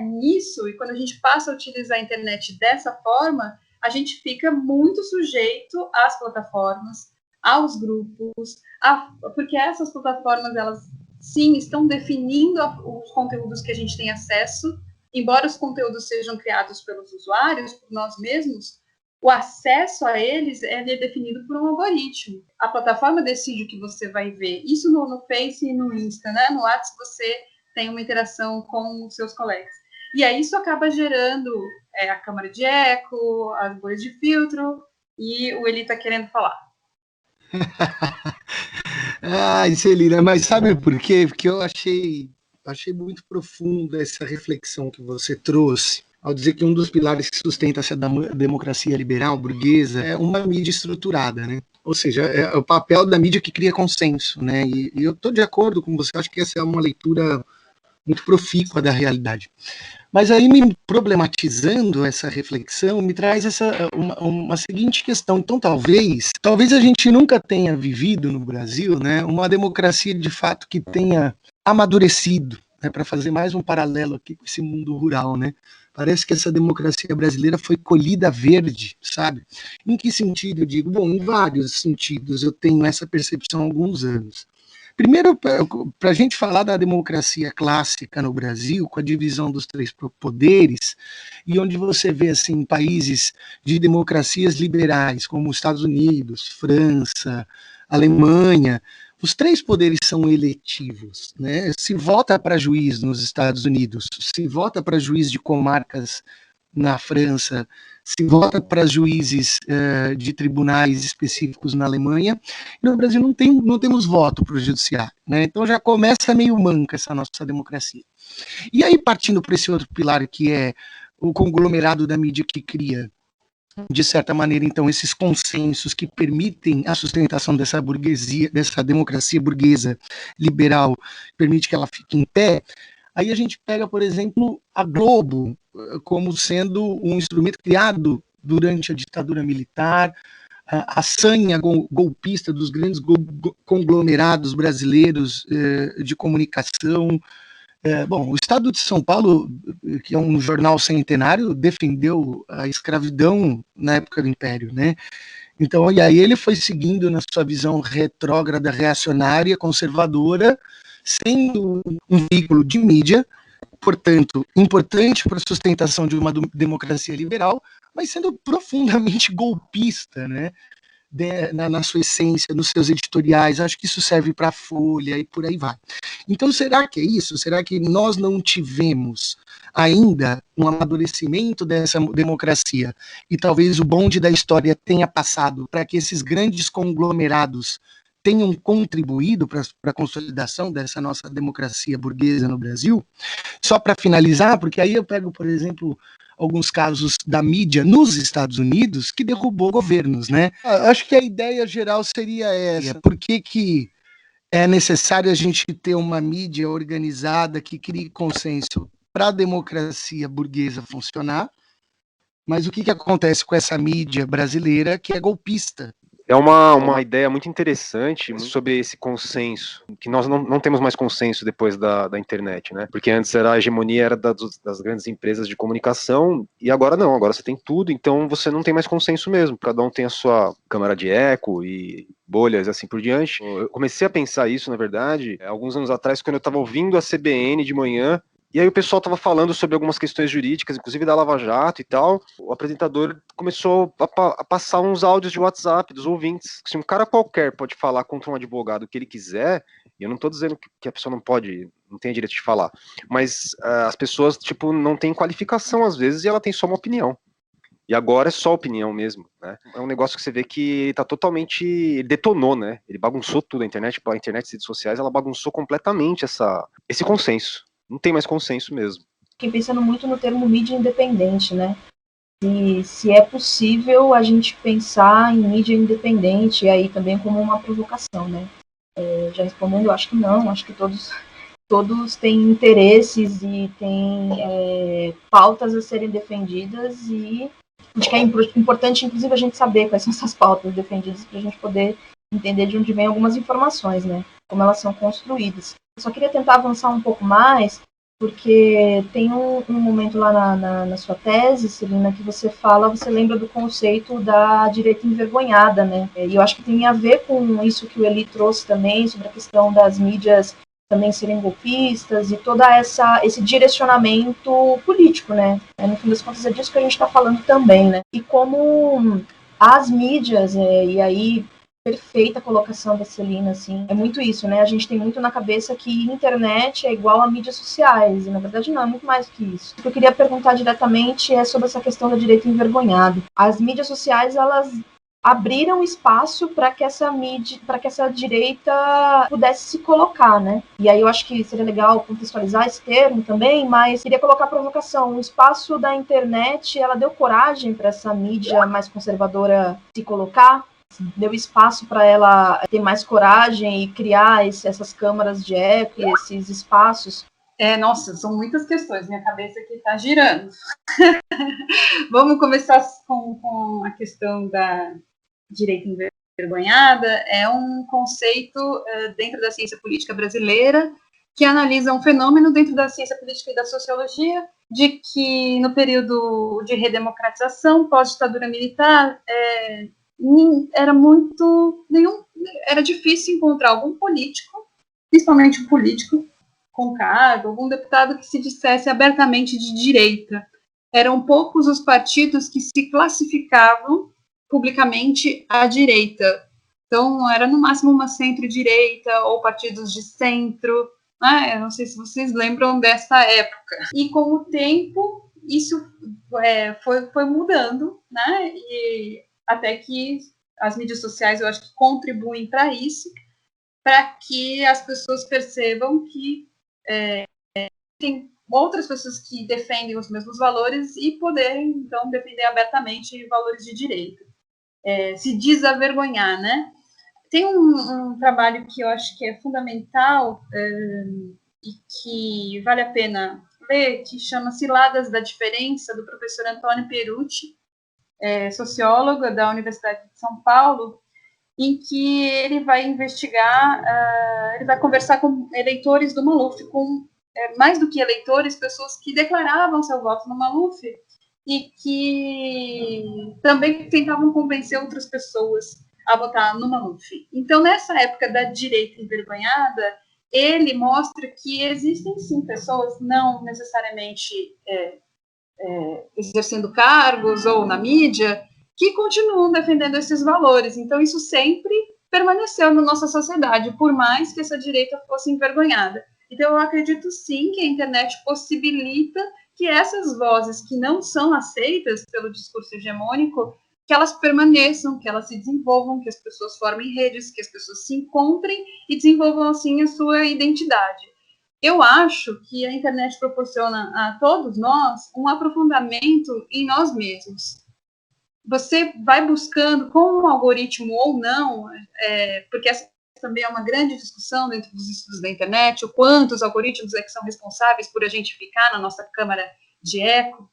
nisso, e quando a gente passa a utilizar a internet dessa forma, a gente fica muito sujeito às plataformas, aos grupos, porque essas plataformas, elas sim estão definindo os conteúdos que a gente tem acesso, embora os conteúdos sejam criados pelos usuários, por nós mesmos, o acesso a eles é definido por um algoritmo. A plataforma decide o que você vai ver. Isso no Face e no Insta, né? No WhatsApp você tem uma interação com os seus colegas. E aí isso acaba gerando a câmara de eco, as bolhas de filtro, e o Eli está querendo falar. Celina, mas sabe por quê? Porque eu achei muito profunda essa reflexão que você trouxe ao dizer que um dos pilares que sustenta essa democracia liberal burguesa é uma mídia estruturada, né? Ou seja, é o papel da mídia que cria consenso, né? E eu estou de acordo com você, acho que essa é uma leitura muito profícua da realidade. Mas aí, me problematizando essa reflexão, me traz uma seguinte questão. Então, talvez a gente nunca tenha vivido no Brasil, né, uma democracia de fato que tenha amadurecido, né, para fazer mais um paralelo aqui com esse mundo rural, né? Parece que essa democracia brasileira foi colhida verde, sabe? Em que sentido eu digo? Bom, em vários sentidos eu tenho essa percepção há alguns anos. Primeiro, para a gente falar da democracia clássica no Brasil, com a divisão dos três poderes, e onde você vê assim, países de democracias liberais, como os Estados Unidos, França, Alemanha, os três poderes são eletivos, né? Se vota para juiz nos Estados Unidos, se vota para juiz de comarcas na França, se vota para juízes de tribunais específicos na Alemanha, e no Brasil não temos voto para o judiciário, né? Então já começa meio manca essa nossa democracia. E aí, partindo para esse outro pilar, que é o conglomerado da mídia que cria, de certa maneira, então, esses consensos que permitem a sustentação dessa burguesia, dessa democracia burguesa liberal, permite que ela fique em pé. Aí a gente pega, por exemplo, a Globo como sendo um instrumento criado durante a ditadura militar, a sanha golpista dos grandes conglomerados brasileiros de comunicação. Bom, o Estado de São Paulo, que é um jornal centenário, defendeu a escravidão na época do Império, né? Então, e aí ele foi seguindo na sua visão retrógrada, reacionária, conservadora, sendo um veículo de mídia, portanto, importante para a sustentação de uma democracia liberal, mas sendo profundamente golpista, né? Na sua essência, nos seus editoriais. Acho que isso serve para a Folha e por aí vai. Então, será que é isso? Será que nós não tivemos ainda um amadurecimento dessa democracia e talvez o bonde da história tenha passado para que esses grandes conglomerados tenham contribuído para a consolidação dessa nossa democracia burguesa no Brasil? Só para finalizar, porque aí eu pego, por exemplo, alguns casos da mídia nos Estados Unidos que derrubou governos, né? Acho que a ideia geral seria essa. Por que é necessário a gente ter uma mídia organizada que crie consenso para a democracia burguesa funcionar? Mas o que acontece com essa mídia brasileira que é golpista? É uma ideia muito interessante sobre esse consenso, que nós não temos mais consenso depois da internet, né? Porque antes a hegemonia era das grandes empresas de comunicação, e agora não, agora você tem tudo, então você não tem mais consenso mesmo, cada um tem a sua câmara de eco e bolhas, assim por diante. Eu comecei a pensar isso, na verdade, alguns anos atrás, quando eu estava ouvindo a CBN de manhã, e aí o pessoal estava falando sobre algumas questões jurídicas, inclusive da Lava Jato e tal. O apresentador começou a passar uns áudios de WhatsApp dos ouvintes. Se um cara qualquer pode falar contra um advogado o que ele quiser, e eu não estou dizendo que a pessoa não tem direito de falar, mas as pessoas, tipo, não têm qualificação às vezes e ela tem só uma opinião. E agora é só opinião mesmo, né? É um negócio que você vê que ele tá totalmente... Ele detonou, né? Ele bagunçou tudo, a internet, as redes sociais, ela bagunçou completamente esse consenso. Não tem mais consenso mesmo. Fiquei pensando muito no termo mídia independente, né? E se é possível a gente pensar em mídia independente, e aí também como uma provocação, né? Já respondendo, eu acho que não, acho que todos têm interesses e têm pautas a serem defendidas, e acho que é importante, inclusive, a gente saber quais são essas pautas defendidas para a gente poder entender de onde vêm algumas informações, né? Como elas são construídas. Eu só queria tentar avançar um pouco mais, porque tem um momento lá na sua tese, Celina, que você lembra do conceito da direita envergonhada, né? E eu acho que tem a ver com isso que o Eli trouxe também, sobre a questão das mídias também serem golpistas e todo esse direcionamento político, né? No fim das contas é disso que a gente está falando também, né? E como as mídias, e aí perfeita colocação da Celina, assim, é muito isso, né? A gente tem muito na cabeça que internet é igual a mídias sociais, e na verdade não, é muito mais do que isso. O que eu queria perguntar diretamente é sobre essa questão da direita envergonhada. As mídias sociais, elas abriram espaço para que essa direita pudesse se colocar, né? E aí eu acho que seria legal contextualizar esse termo também, mas queria colocar a provocação. O espaço da internet, ela deu coragem para essa mídia mais conservadora se colocar? Deu espaço para ela ter mais coragem e criar essas câmaras de eco, esses espaços? Nossa, são muitas questões, minha cabeça aqui está girando. Vamos começar com a questão da direita envergonhada. É um conceito dentro da ciência política brasileira que analisa um fenômeno dentro da ciência política e da sociologia, de que no período de redemocratização, pós-ditadura militar, era difícil encontrar algum político, principalmente um político com cargo, algum deputado que se dissesse abertamente de direita. Eram poucos os partidos que se classificavam publicamente à direita. Então, era no máximo uma centro-direita ou partidos de centro. Eu não sei se vocês lembram dessa época. E com o tempo, isso foi mudando, né? E até que as mídias sociais, eu acho que contribuem para isso, para que as pessoas percebam que tem outras pessoas que defendem os mesmos valores e poderem, então, defender abertamente valores de direita. Se desavergonhar, né? Tem um trabalho que eu acho que é fundamental e que vale a pena ler, que chama Ciladas da Diferença, do professor Antônio Perucci, sociólogo da Universidade de São Paulo, em que ele vai investigar, ele vai conversar com eleitores do Maluf, com mais do que eleitores, pessoas que declaravam seu voto no Maluf e que também tentavam convencer outras pessoas a votar no Maluf. Então, nessa época da direita envergonhada, ele mostra que existem sim pessoas, não necessariamente exercendo cargos ou na mídia, que continuam defendendo esses valores. Então, isso sempre permaneceu na nossa sociedade, por mais que essa direita fosse envergonhada. Então, eu acredito sim que a internet possibilita que essas vozes que não são aceitas pelo discurso hegemônico, que elas permaneçam, que elas se desenvolvam, que as pessoas formem redes, que as pessoas se encontrem e desenvolvam, assim, a sua identidade. Eu acho que a internet proporciona a todos nós um aprofundamento em nós mesmos. Você vai buscando, com um algoritmo ou não, porque essa também é uma grande discussão dentro dos estudos da internet, o quanto os algoritmos que são responsáveis por a gente ficar na nossa câmara de eco,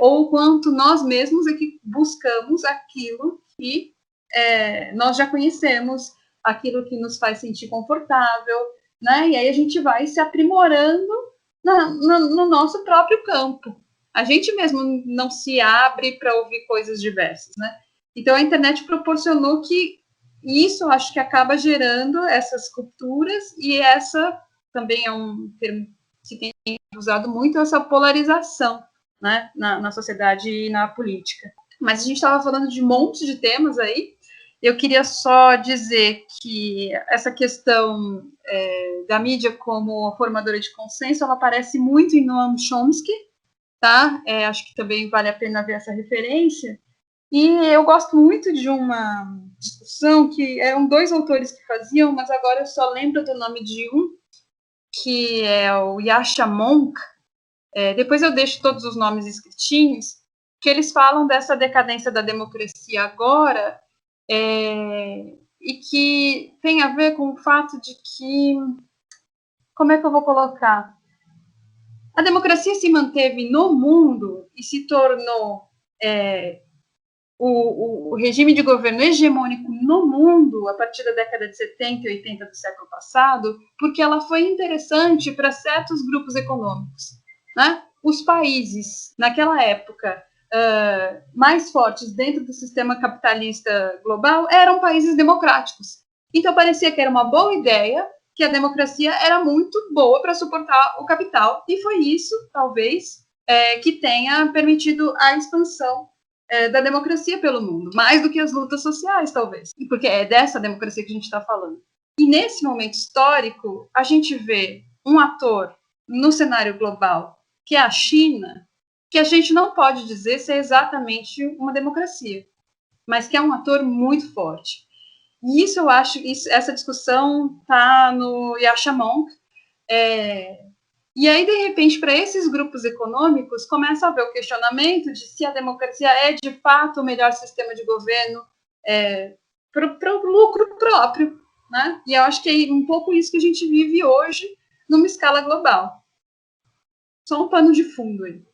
ou quanto nós mesmos é que buscamos aquilo que nós já conhecemos aquilo que nos faz sentir confortável, né? E aí a gente vai se aprimorando no nosso próprio campo. A gente mesmo não se abre para ouvir coisas diversas, né? Então a internet proporcionou que isso, acho que acaba gerando essas culturas, e essa também é um termo que tem usado muito, essa polarização, né, na sociedade e na política. Mas a gente estava falando de um monte de temas aí. Eu queria só dizer que essa questão da mídia como formadora de consenso, ela aparece muito em Noam Chomsky, tá? Acho que também vale a pena ver essa referência. E eu gosto muito de uma discussão que eram 2 autores que faziam, mas agora eu só lembro do nome de um, que é o Yasha Monk. Depois eu deixo todos os nomes escritinhos, que eles falam dessa decadência da democracia agora, e que tem a ver com o fato de que, como é que eu vou colocar? A democracia se manteve no mundo e se tornou o regime de governo hegemônico no mundo a partir da década de 70 e 80 do século passado, porque ela foi interessante para certos grupos econômicos, né? Os países, naquela época, mais fortes dentro do sistema capitalista global eram países democráticos. Então, parecia que era uma boa ideia, que a democracia era muito boa para suportar o capital, e foi isso, talvez, que tenha permitido a expansão da democracia pelo mundo, mais do que as lutas sociais, talvez, porque é dessa democracia que a gente está falando. E nesse momento histórico, a gente vê um ator no cenário global, que é a China, que a gente não pode dizer ser exatamente uma democracia, mas que é um ator muito forte. E isso eu acho, essa discussão está no Yasha Monk, e aí, de repente, para esses grupos econômicos, começa a haver o questionamento de se a democracia é, de fato, o melhor sistema de governo para o lucro próprio, né? E eu acho que é um pouco isso que a gente vive hoje, numa escala global. Só um pano de fundo aí.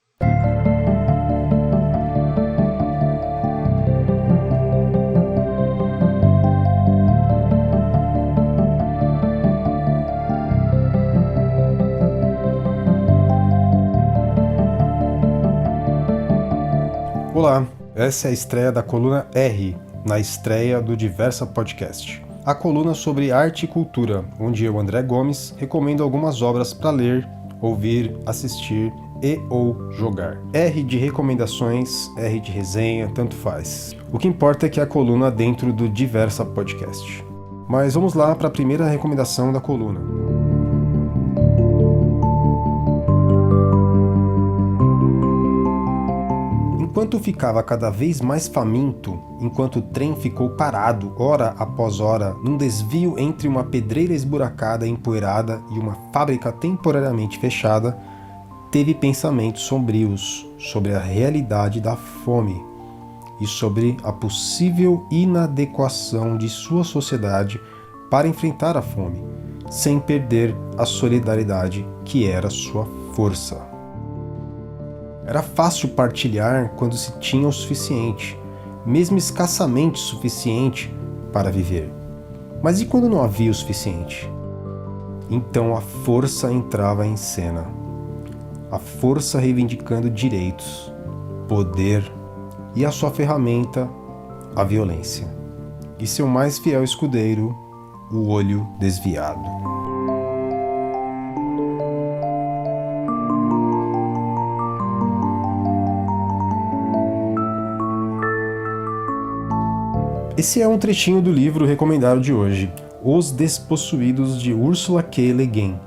Olá, essa é a estreia da coluna R, na estreia do Diversa Podcast. A coluna sobre arte e cultura, onde eu, André Gomes, recomendo algumas obras para ler, ouvir, assistir e ou jogar. R de recomendações, R de resenha, tanto faz. O que importa é que a coluna dentro do Diversa Podcast. Mas vamos lá para a primeira recomendação da coluna. Enquanto ficava cada vez mais faminto, enquanto o trem ficou parado hora após hora num desvio entre uma pedreira esburacada e empoeirada e uma fábrica temporariamente fechada, teve pensamentos sombrios sobre a realidade da fome e sobre a possível inadequação de sua sociedade para enfrentar a fome, sem perder a solidariedade que era sua força. Era fácil partilhar quando se tinha o suficiente, mesmo escassamente suficiente para viver. Mas e quando não havia o suficiente? Então a força entrava em cena. A força reivindicando direitos, poder e a sua ferramenta, a violência. E seu mais fiel escudeiro, o olho desviado. Esse é um trechinho do livro recomendado de hoje, Os Despossuídos, de Ursula K. Le Guin,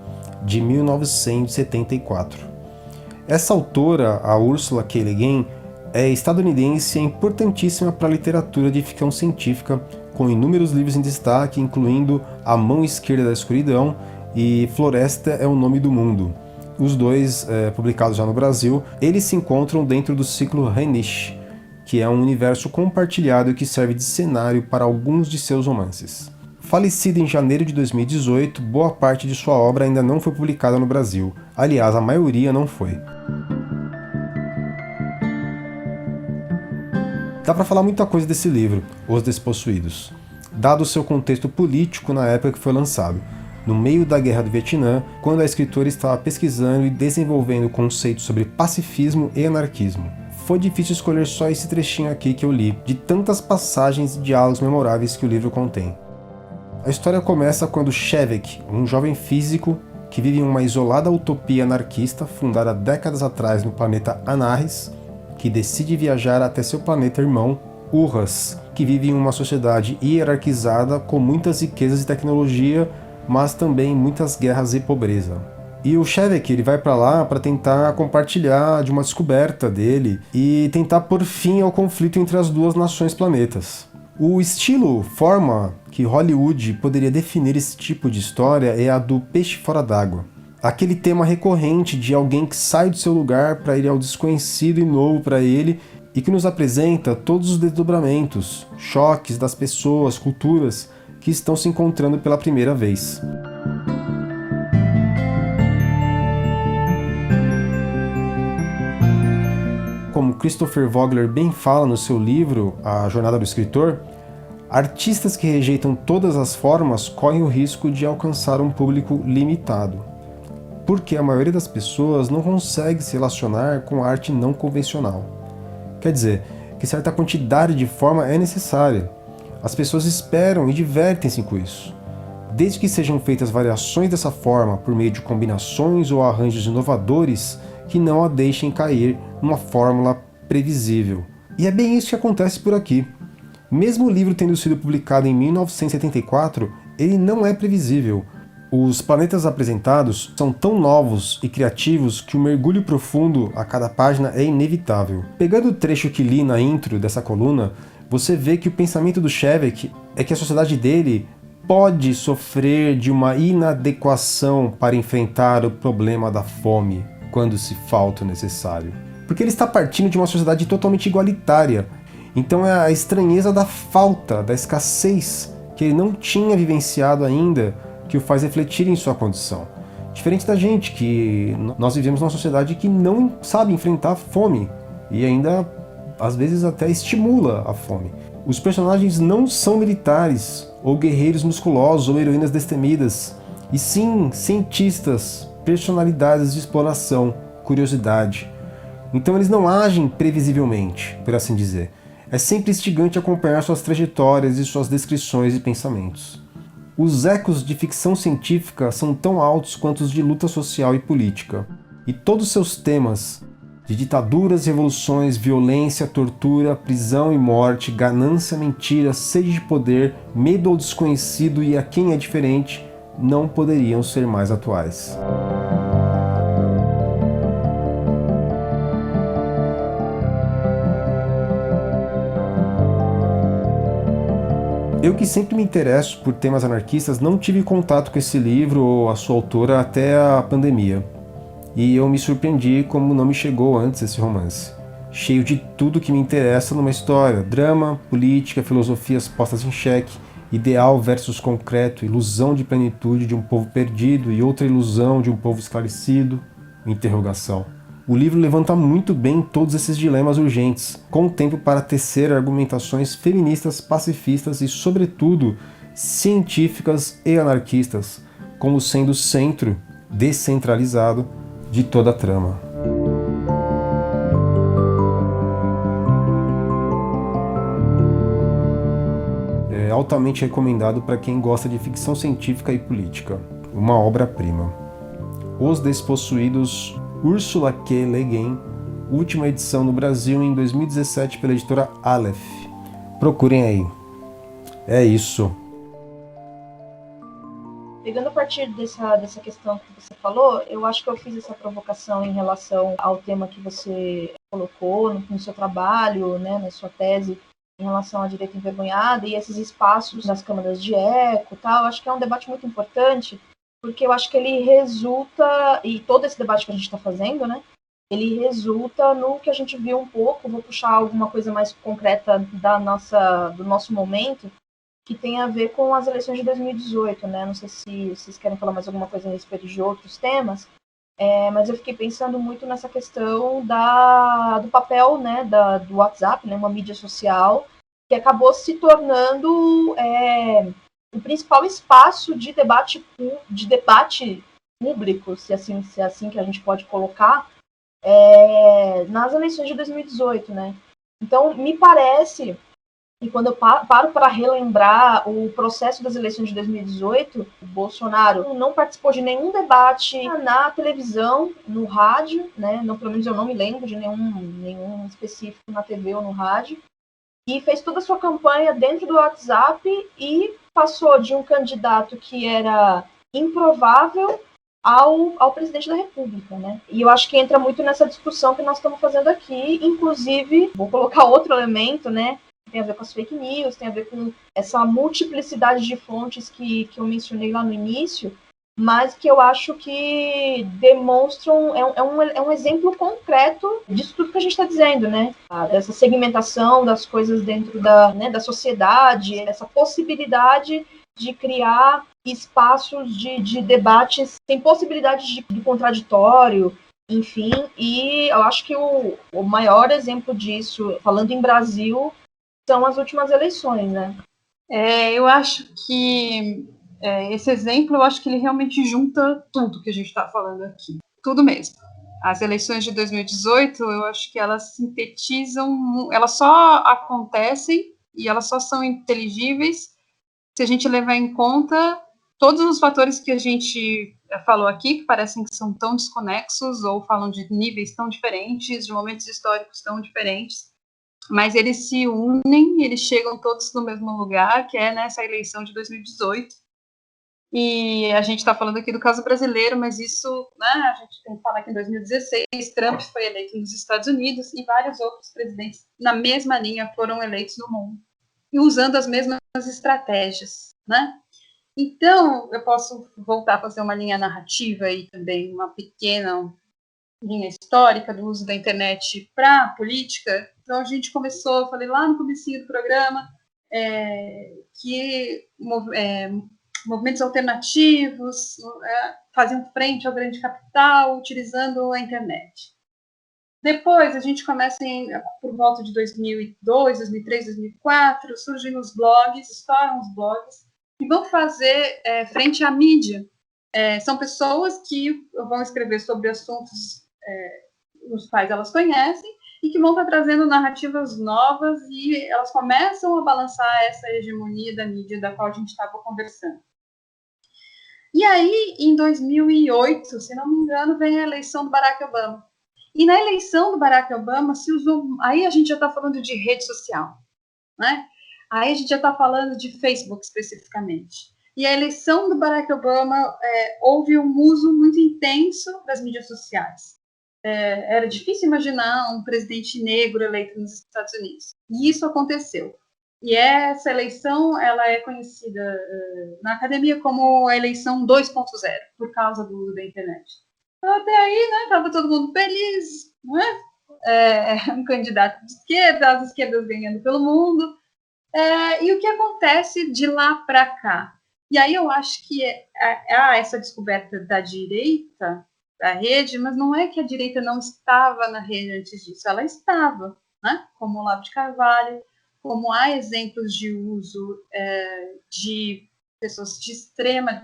de 1974. Essa autora, a Ursula K. Le Guin, é estadunidense e é importantíssima para a literatura de ficção científica, com inúmeros livros em destaque, incluindo A Mão Esquerda da Escuridão e Floresta é o Nome do Mundo. Os dois, publicados já no Brasil, eles se encontram dentro do ciclo Rhenish, que é um universo compartilhado que serve de cenário para alguns de seus romances. Falecida em janeiro de 2018, boa parte de sua obra ainda não foi publicada no Brasil. Aliás, a maioria não foi. Dá para falar muita coisa desse livro, Os Despossuídos, dado o seu contexto político na época que foi lançado, no meio da Guerra do Vietnã, quando a escritora estava pesquisando e desenvolvendo conceitos sobre pacifismo e anarquismo. Foi difícil escolher só esse trechinho aqui que eu li, de tantas passagens e diálogos memoráveis que o livro contém. A história começa quando Shevek, um jovem físico que vive em uma isolada utopia anarquista fundada décadas atrás no planeta Anarres, que decide viajar até seu planeta irmão, Urras, que vive em uma sociedade hierarquizada com muitas riquezas e tecnologia, mas também muitas guerras e pobreza. E o Shevek, ele vai para lá para tentar compartilhar de uma descoberta dele e tentar pôr fim ao conflito entre as duas nações planetas. O estilo, forma que Hollywood poderia definir esse tipo de história é a do peixe fora d'água. Aquele tema recorrente de alguém que sai do seu lugar para ir ao desconhecido e novo para ele e que nos apresenta todos os desdobramentos, choques das pessoas, culturas que estão se encontrando pela primeira vez. Como Christopher Vogler bem fala no seu livro A Jornada do Escritor, artistas que rejeitam todas as formas correm o risco de alcançar um público limitado, porque a maioria das pessoas não consegue se relacionar com a arte não convencional. Quer dizer, que certa quantidade de forma é necessária. As pessoas esperam e divertem-se com isso. Desde que sejam feitas variações dessa forma por meio de combinações ou arranjos inovadores que não a deixem cair numa fórmula previsível. E é bem isso que acontece por aqui. Mesmo o livro tendo sido publicado em 1974, ele não é previsível. Os planetas apresentados são tão novos e criativos que o mergulho profundo a cada página é inevitável. Pegando o trecho que li na intro dessa coluna, você vê que o pensamento do Shevek é que a sociedade dele pode sofrer de uma inadequação para enfrentar o problema da fome quando se falta o necessário. Porque ele está partindo de uma sociedade totalmente igualitária. Então é a estranheza da falta, da escassez que ele não tinha vivenciado ainda que o faz refletir em sua condição. Diferente da gente, que nós vivemos numa sociedade que não sabe enfrentar a fome e ainda às vezes até estimula a fome. Os personagens não são militares, ou guerreiros musculosos, ou heroínas destemidas, e sim cientistas, personalidades de exploração, curiosidade. Então eles não agem previsivelmente, por assim dizer. É sempre instigante acompanhar suas trajetórias e suas descrições e pensamentos. Os ecos de ficção científica são tão altos quanto os de luta social e política. E todos seus temas, de ditaduras, revoluções, violência, tortura, prisão e morte, ganância, mentira, sede de poder, medo ao desconhecido e a quem é diferente, não poderiam ser mais atuais. Eu que sempre me interesso por temas anarquistas, não tive contato com esse livro ou a sua autora até a pandemia. E eu me surpreendi como não me chegou antes esse romance. Cheio de tudo que me interessa numa história: drama, política, filosofias postas em xeque, ideal versus concreto, ilusão de plenitude de um povo perdido e outra ilusão de um povo esclarecido, interrogação. O livro levanta muito bem todos esses dilemas urgentes, com tempo para tecer argumentações feministas, pacifistas e, sobretudo, científicas e anarquistas, como sendo o centro descentralizado de toda a trama. É altamente recomendado para quem gosta de ficção científica e política. Uma obra-prima. Os Despossuídos, Ursula K. Le Guin, última edição no Brasil em 2017 pela editora Aleph. Procurem aí. É isso. Pegando a partir dessa questão que você falou, eu acho que eu fiz essa provocação em relação ao tema que você colocou no seu trabalho, né, na sua tese, em relação à direita envergonhada e esses espaços nas câmaras de eco, tal. Eu acho que é um debate muito importante, porque eu acho que ele resulta, e todo esse debate que a gente está fazendo, né, ele resulta no que a gente viu um pouco. Vou puxar alguma coisa mais concreta do nosso momento, que tem a ver com as eleições de 2018, né? Não sei se vocês querem falar mais alguma coisa a respeito de outros temas, Mas eu fiquei pensando muito nessa questão do papel, né, do WhatsApp, né, uma mídia social, que acabou se tornando o principal espaço de debate público, se é assim que a gente pode colocar, nas eleições de 2018, né? Então, me parece, e quando eu paro para relembrar o processo das eleições de 2018, o Bolsonaro não participou de nenhum debate na televisão, no rádio, né? Não, pelo menos eu não me lembro de nenhum específico na TV ou no rádio, e fez toda a sua campanha dentro do WhatsApp e passou de um candidato que era improvável ao presidente da República, né? E eu acho que entra muito nessa discussão que nós estamos fazendo aqui, inclusive, vou colocar outro elemento, né? Tem a ver com as fake news, tem a ver com essa multiplicidade de fontes que eu mencionei lá no início, mas que eu acho que demonstram, é um exemplo concreto disso tudo que a gente está dizendo, né? Dessa segmentação das coisas dentro da sociedade, essa possibilidade de criar espaços de debates sem possibilidade de contraditório, enfim, e eu acho que o maior exemplo disso, falando em Brasil, são as últimas eleições, né? Eu acho que esse exemplo, eu acho que ele realmente junta tudo que a gente está falando aqui. Tudo mesmo. As eleições de 2018, eu acho que elas sintetizam, elas só acontecem e elas só são inteligíveis se a gente levar em conta todos os fatores que a gente falou aqui, que parecem que são tão desconexos ou falam de níveis tão diferentes, de momentos históricos tão diferentes, mas eles se unem, eles chegam todos no mesmo lugar, que é nessa eleição de 2018. E a gente está falando aqui do caso brasileiro, mas isso, né, a gente tem que falar que em 2016 Trump foi eleito nos Estados Unidos e vários outros presidentes na mesma linha foram eleitos no mundo e usando as mesmas estratégias, né? Então, eu posso voltar a fazer uma linha narrativa e também uma pequena linha histórica do uso da internet para a política. Então, a gente começou, eu falei lá no comecinho do programa, que movimentos alternativos faziam frente ao grande capital utilizando a internet. Depois, a gente começa por volta de 2002, 2003, 2004, surgem os blogs, estouram os blogs, e vão fazer frente à mídia. São pessoas que vão escrever sobre assuntos os quais elas conhecem e que vão estar trazendo narrativas novas e elas começam a balançar essa hegemonia da mídia da qual a gente estava conversando. E aí, em 2008, se não me engano, vem a eleição do Barack Obama. E na eleição do Barack Obama se usou... Aí a gente já está falando de rede social, né? Aí a gente já está falando de Facebook especificamente. E a eleição do Barack Obama houve um uso muito intenso das mídias sociais. Era difícil imaginar um presidente negro eleito nos Estados Unidos. E isso aconteceu. E essa eleição ela é conhecida na academia como a eleição 2.0, por causa do uso da internet. Então, até aí, né, estava todo mundo feliz, não é? Um candidato de esquerda, as esquerdas ganhando pelo mundo. E o que acontece de lá para cá? E aí eu acho que há essa descoberta da direita, da rede, mas não é que a direita não estava na rede antes disso, ela estava, né? Como o Olavo de Carvalho, como há exemplos de uso de pessoas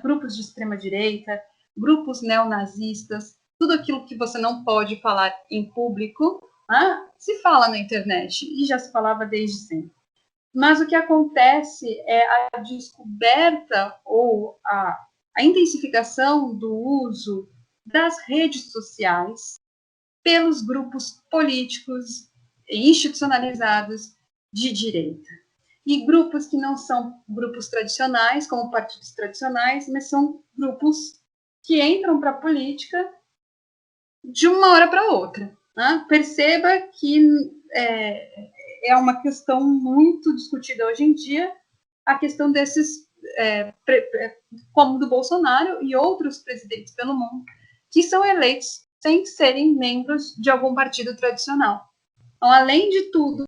grupos de extrema direita, grupos neonazistas, tudo aquilo que você não pode falar em público, né? Se fala na internet, e já se falava desde sempre. Mas o que acontece é a descoberta ou a intensificação do uso das redes sociais pelos grupos políticos institucionalizados de direita. E grupos que não são grupos tradicionais, como partidos tradicionais, mas são grupos que entram para a política de uma hora para outra. Né? Perceba que é uma questão muito discutida hoje em dia, a questão desses, como do Bolsonaro e outros presidentes pelo mundo, que são eleitos sem serem membros de algum partido tradicional. Então, além de tudo,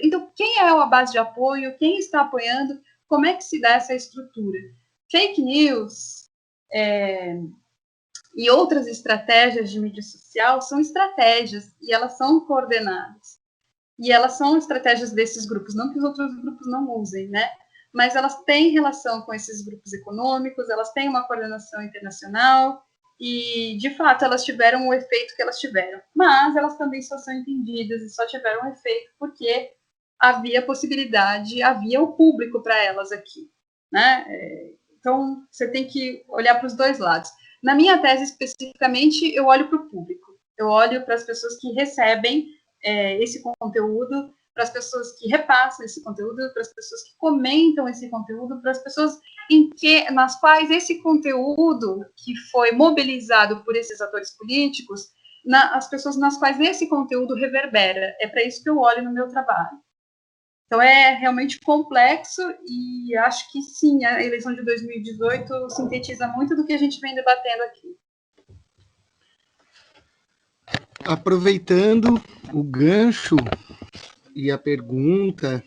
então, quem é a base de apoio, quem está apoiando, como é que se dá essa estrutura? Fake news, E outras estratégias de mídia social são estratégias, e elas são coordenadas. E elas são estratégias desses grupos, não que os outros grupos não usem, né? Mas elas têm relação com esses grupos econômicos, elas têm uma coordenação internacional, e, de fato, elas tiveram o efeito que elas tiveram. Mas elas também só são entendidas e só tiveram efeito porque havia possibilidade, havia o público para elas aqui, né? Então, você tem que olhar para os dois lados. Na minha tese, especificamente, eu olho para o público. Eu olho para as pessoas que recebem esse conteúdo, para as pessoas que repassam esse conteúdo, para as pessoas que comentam esse conteúdo, para as pessoas nas quais esse conteúdo que foi mobilizado por esses atores políticos, as pessoas nas quais esse conteúdo reverbera. É para isso que eu olho no meu trabalho. Então, é realmente complexo e acho que, sim, a eleição de 2018 sintetiza muito do que a gente vem debatendo aqui. Aproveitando o gancho e a pergunta,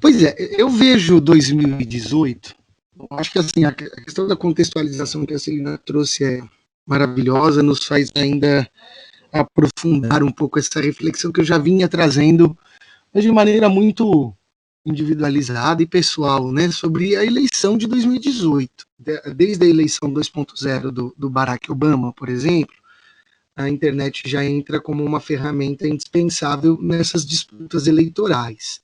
pois é, eu vejo 2018, acho que assim, a questão da contextualização que a Celina trouxe é maravilhosa, nos faz ainda aprofundar um pouco essa reflexão que eu já vinha trazendo, mas de maneira muito individualizada e pessoal, né, sobre a eleição de 2018. Desde a eleição 2.0 do Barack Obama, por exemplo, a internet já entra como uma ferramenta indispensável nessas disputas eleitorais.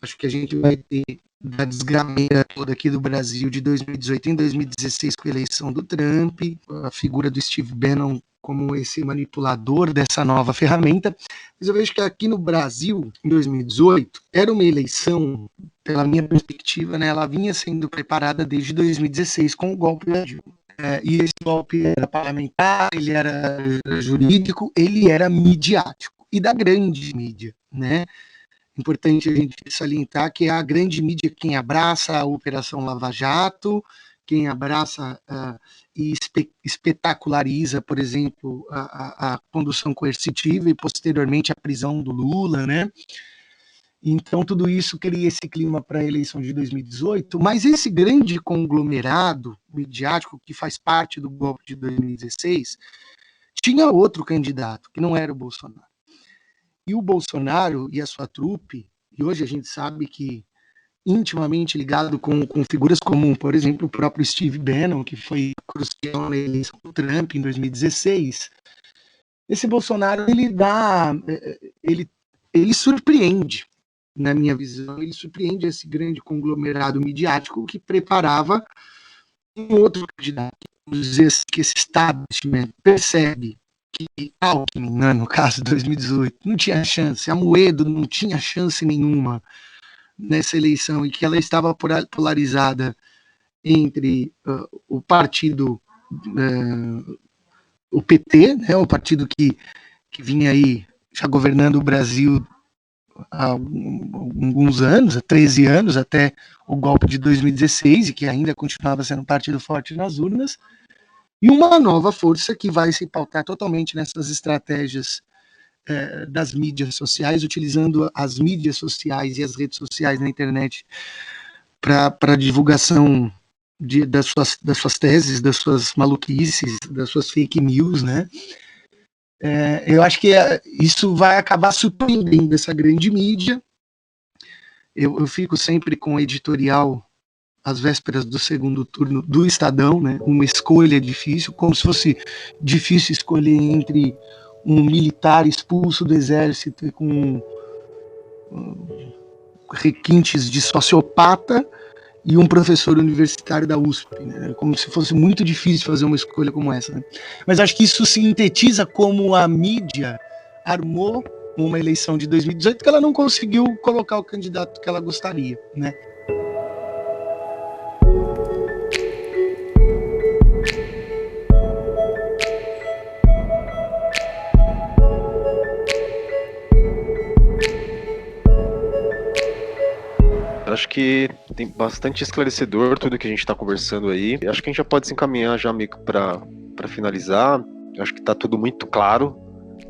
Acho que a gente vai ter da desgrameira toda aqui do Brasil de 2018 em 2016 com a eleição do Trump, a figura do Steve Bannon como esse manipulador dessa nova ferramenta, mas eu vejo que aqui no Brasil, em 2018, era uma eleição, pela minha perspectiva, né, ela vinha sendo preparada desde 2016 com o golpe da Dilma. E esse golpe era parlamentar, ele era jurídico, ele era midiático, e da grande mídia, né? Importante a gente salientar que é a grande mídia quem abraça a Operação Lava Jato, quem abraça e espetaculariza, por exemplo, a condução coercitiva e posteriormente a prisão do Lula, né? Então, tudo isso cria esse clima para a eleição de 2018, mas esse grande conglomerado midiático que faz parte do golpe de 2016 tinha outro candidato, que não era o Bolsonaro. E o Bolsonaro e a sua trupe, e hoje a gente sabe que intimamente ligado com figuras como, por exemplo, o próprio Steve Bannon, que foi crucial na eleição do Trump em 2016, esse Bolsonaro, ele surpreende, na minha visão, ele surpreende esse grande conglomerado midiático que preparava um outro candidato. Vamos dizer assim, que esse establishment percebe que Alckmin, né, no caso de 2018, não tinha chance, a Amoedo não tinha chance nenhuma nessa eleição e que ela estava polarizada entre o partido, o PT, né, o partido que vinha aí já governando o Brasil há alguns anos, há 13 anos, até o golpe de 2016, e que ainda continuava sendo um partido forte nas urnas, e uma nova força que vai se pautar totalmente nessas estratégias das mídias sociais, utilizando as mídias sociais e as redes sociais na internet para divulgação das suas teses, das suas maluquices, das suas fake news, né? Eu acho que isso vai acabar surpreendendo essa grande mídia. Eu fico sempre com o editorial às vésperas do segundo turno do Estadão, né? Uma escolha difícil, como se fosse difícil escolher entre um militar expulso do exército e com requintes de sociopata e um professor universitário da USP, né? Como se fosse muito difícil fazer uma escolha como essa, né? Mas acho que isso sintetiza como a mídia armou uma eleição de 2018 que ela não conseguiu colocar o candidato que ela gostaria, né? Acho que tem bastante esclarecedor tudo que a gente está conversando aí. Acho que a gente já pode se encaminhar já meio que para finalizar. Acho que está tudo muito claro,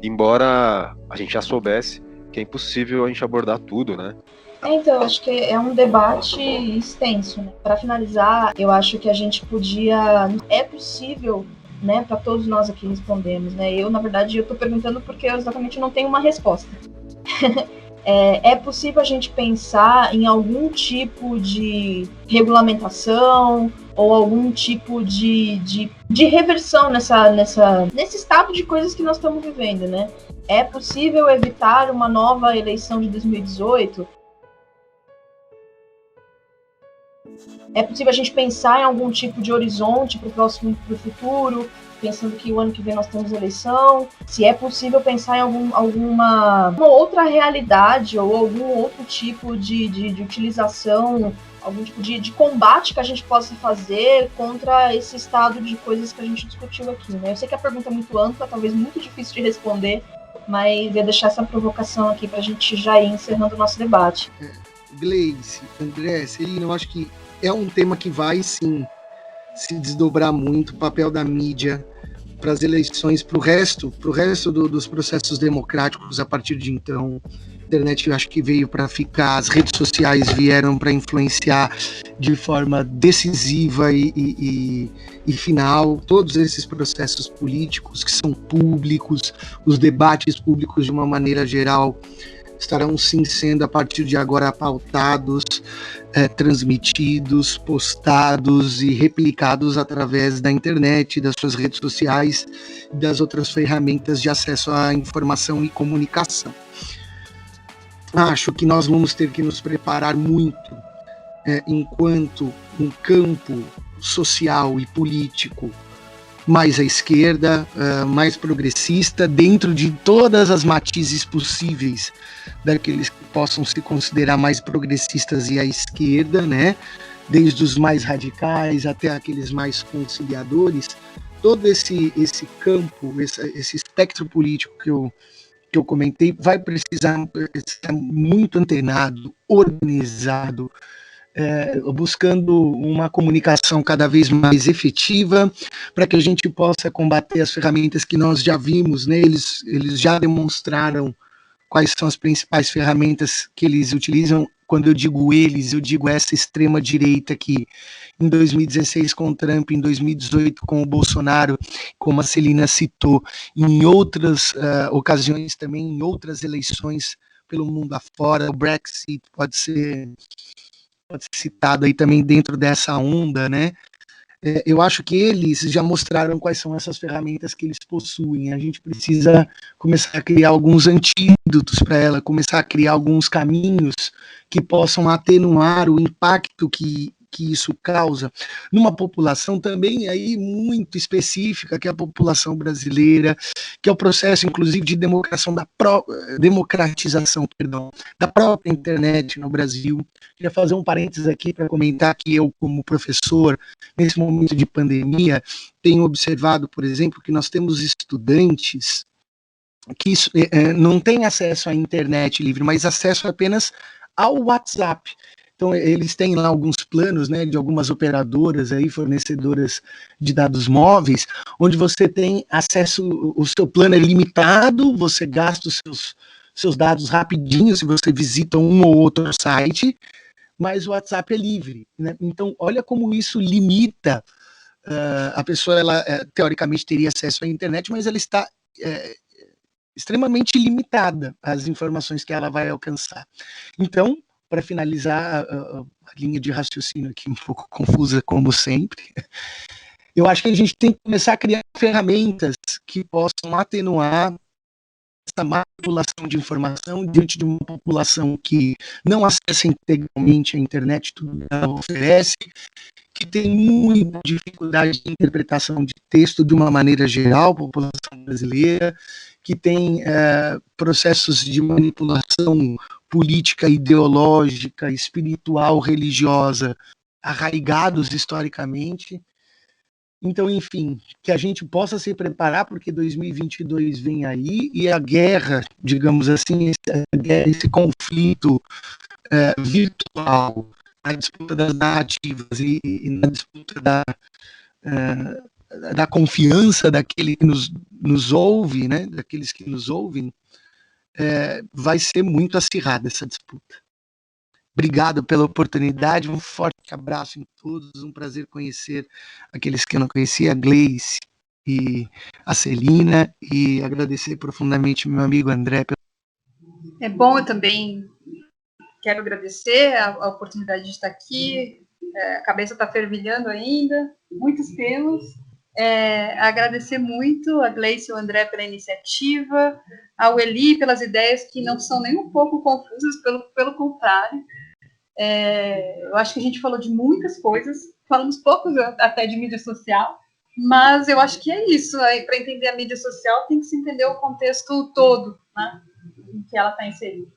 embora a gente já soubesse que é impossível a gente abordar tudo, né? Então, acho que é um debate extenso, né? Para finalizar, eu acho que a gente podia... É possível né, para todos nós aqui respondemos, né? Eu, na verdade, eu estou perguntando porque eu exatamente não tenho uma resposta. É possível a gente pensar em algum tipo de regulamentação ou algum tipo de reversão nesse estado de coisas que nós estamos vivendo, né? É possível evitar uma nova eleição de 2018? É possível a gente pensar em algum tipo de horizonte para o futuro, pensando que o ano que vem nós temos eleição? Se é possível pensar em alguma uma outra realidade ou algum outro tipo de utilização, algum tipo de combate que a gente possa fazer contra esse estado de coisas que a gente discutiu aqui, né? Eu sei que a pergunta é muito ampla, talvez muito difícil de responder, mas eu deixar essa provocação aqui para a gente já ir encerrando o nosso debate. Gleice, André, Celina, eu acho que é um tema que vai, sim, se desdobrar muito, o papel da mídia para as eleições, para o resto dos processos democráticos a partir de então. A internet, eu acho que veio para ficar, as redes sociais vieram para influenciar de forma decisiva e final todos esses processos políticos que são públicos, os debates públicos de uma maneira geral estarão sim sendo a partir de agora pautados, transmitidos, postados e replicados através da internet, das suas redes sociais e das outras ferramentas de acesso à informação e comunicação. Acho que nós vamos ter que nos preparar muito enquanto um campo social e político mais à esquerda, mais progressista, dentro de todas as matizes possíveis daqueles que possam se considerar mais progressistas e à esquerda, né? Desde os mais radicais até aqueles mais conciliadores. Todo esse campo, esse espectro político que eu comentei, vai precisar estar muito antenado, organizado, buscando uma comunicação cada vez mais efetiva, para que a gente possa combater as ferramentas que nós já vimos, né? Eles já demonstraram quais são as principais ferramentas que eles utilizam. Quando eu digo eles, eu digo essa extrema-direita que em 2016 com o Trump, em 2018 com o Bolsonaro, como a Celina citou, em outras ocasiões também, em outras eleições pelo mundo afora, o Brexit pode ser citado aí também dentro dessa onda, né? Eu acho que eles já mostraram quais são essas ferramentas que eles possuem. A gente precisa começar a criar alguns antídotos para ela, começar a criar alguns caminhos que possam atenuar o impacto que isso causa numa população também aí muito específica, que é a população brasileira, que é o processo, inclusive, de democratização da própria internet no Brasil. Queria fazer um parênteses aqui para comentar que eu, como professor, nesse momento de pandemia, tenho observado, por exemplo, que nós temos estudantes que não têm acesso à internet livre, mas acesso apenas ao WhatsApp. Então, eles têm lá alguns planos, né, de algumas operadoras aí, fornecedoras de dados móveis, onde você tem acesso, o seu plano é limitado, você gasta os seus dados rapidinho, se você visita um ou outro site, mas o WhatsApp é livre, né? Então, olha como isso limita. A pessoa, ela teoricamente teria acesso à internet, mas ela está extremamente limitada às informações que ela vai alcançar. Então, para finalizar a linha de raciocínio aqui um pouco confusa, como sempre, eu acho que a gente tem que começar a criar ferramentas que possam atenuar essa manipulação de informação diante de uma população que não acessa integralmente a internet, tudo que ela oferece, que tem muita dificuldade de interpretação de texto de uma maneira geral, população brasileira, que tem processos de manipulação política, ideológica, espiritual, religiosa, arraigados historicamente. Então, enfim, que a gente possa se preparar, porque 2022 vem aí, e a guerra, digamos assim, esse conflito virtual, a disputa das narrativas e na disputa da confiança daquele que nos ouve, né, daqueles que nos ouvem, vai ser muito acirrada essa disputa. Obrigado pela oportunidade, um forte abraço em todos, um prazer conhecer aqueles que eu não conhecia, Gleice, e a Celina, e agradecer profundamente meu amigo André. É bom, eu também quero agradecer a oportunidade de estar aqui. A cabeça está fervilhando ainda, muitos temas. Agradecer muito a Gleice e o André pela iniciativa, ao Eli pelas ideias que não são nem um pouco confusas, pelo contrário. Eu acho que a gente falou de muitas coisas, falamos pouco até de mídia social, mas eu acho que é isso. Para entender a mídia social tem que se entender o contexto todo, né, em que ela está inserida.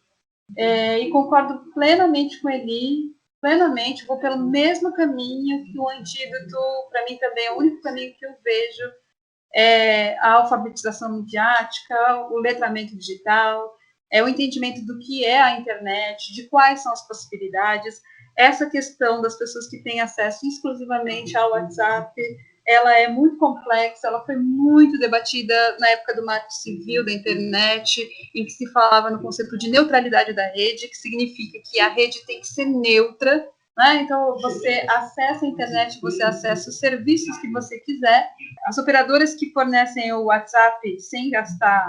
E concordo plenamente com ele, plenamente, vou pelo mesmo caminho que o antídoto, para mim também é o único caminho que eu vejo, a alfabetização midiática, o letramento digital, o entendimento do que é a internet, de quais são as possibilidades, essa questão das pessoas que têm acesso exclusivamente ao WhatsApp, ela é muito complexa, ela foi muito debatida na época do Marco Civil da internet, em que se falava no conceito de neutralidade da rede, que significa que a rede tem que ser neutra, né? Então você acessa a internet, você acessa os serviços que você quiser. As operadoras que fornecem o WhatsApp sem gastar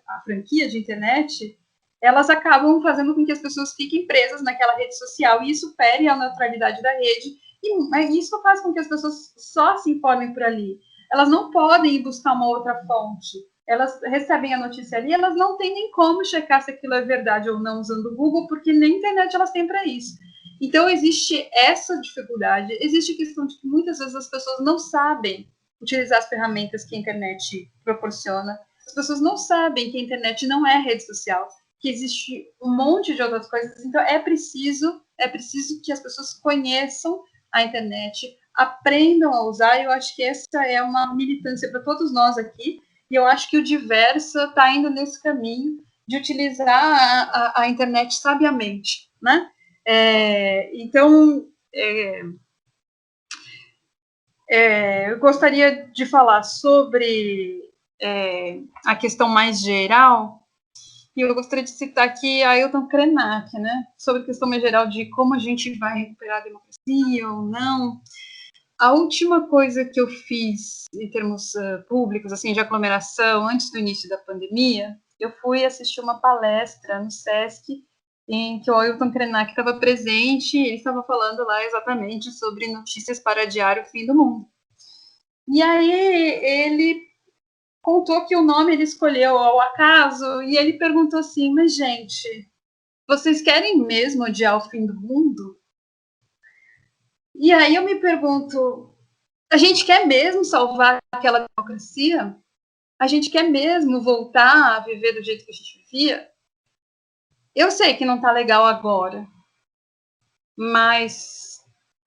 a franquia de internet, elas acabam fazendo com que as pessoas fiquem presas naquela rede social, e isso fere a neutralidade da rede, e isso faz com que as pessoas só se informem por ali. Elas não podem ir buscar uma outra fonte. Elas recebem a notícia ali, elas não têm nem como checar se aquilo é verdade ou não usando o Google, porque nem internet elas têm para isso. Então, existe essa dificuldade, existe a questão de que muitas vezes as pessoas não sabem utilizar as ferramentas que a internet proporciona, as pessoas não sabem que a internet não é rede social, que existe um monte de outras coisas. Então, é preciso que as pessoas conheçam a internet, aprendam a usar, e eu acho que essa é uma militância para todos nós aqui, e eu acho que o Diversa está indo nesse caminho de utilizar a internet sabiamente, né? Então, eu gostaria de falar sobre a questão mais geral, e eu gostaria de citar aqui a Ailton Krenak, né, sobre a questão mais geral de como a gente vai recuperar a democracia ou não. A última coisa que eu fiz em termos públicos, assim, de aglomeração, antes do início da pandemia, eu fui assistir uma palestra no Sesc, em que o Ailton Krenak estava presente, e ele estava falando lá exatamente sobre notícias para adiar o fim do mundo. E aí ele contou que o nome ele escolheu ao acaso, e ele perguntou assim, mas gente, vocês querem mesmo adiar o fim do mundo? E aí eu me pergunto, a gente quer mesmo salvar aquela democracia? A gente quer mesmo voltar a viver do jeito que a gente vivia? Eu sei que não está legal agora, mas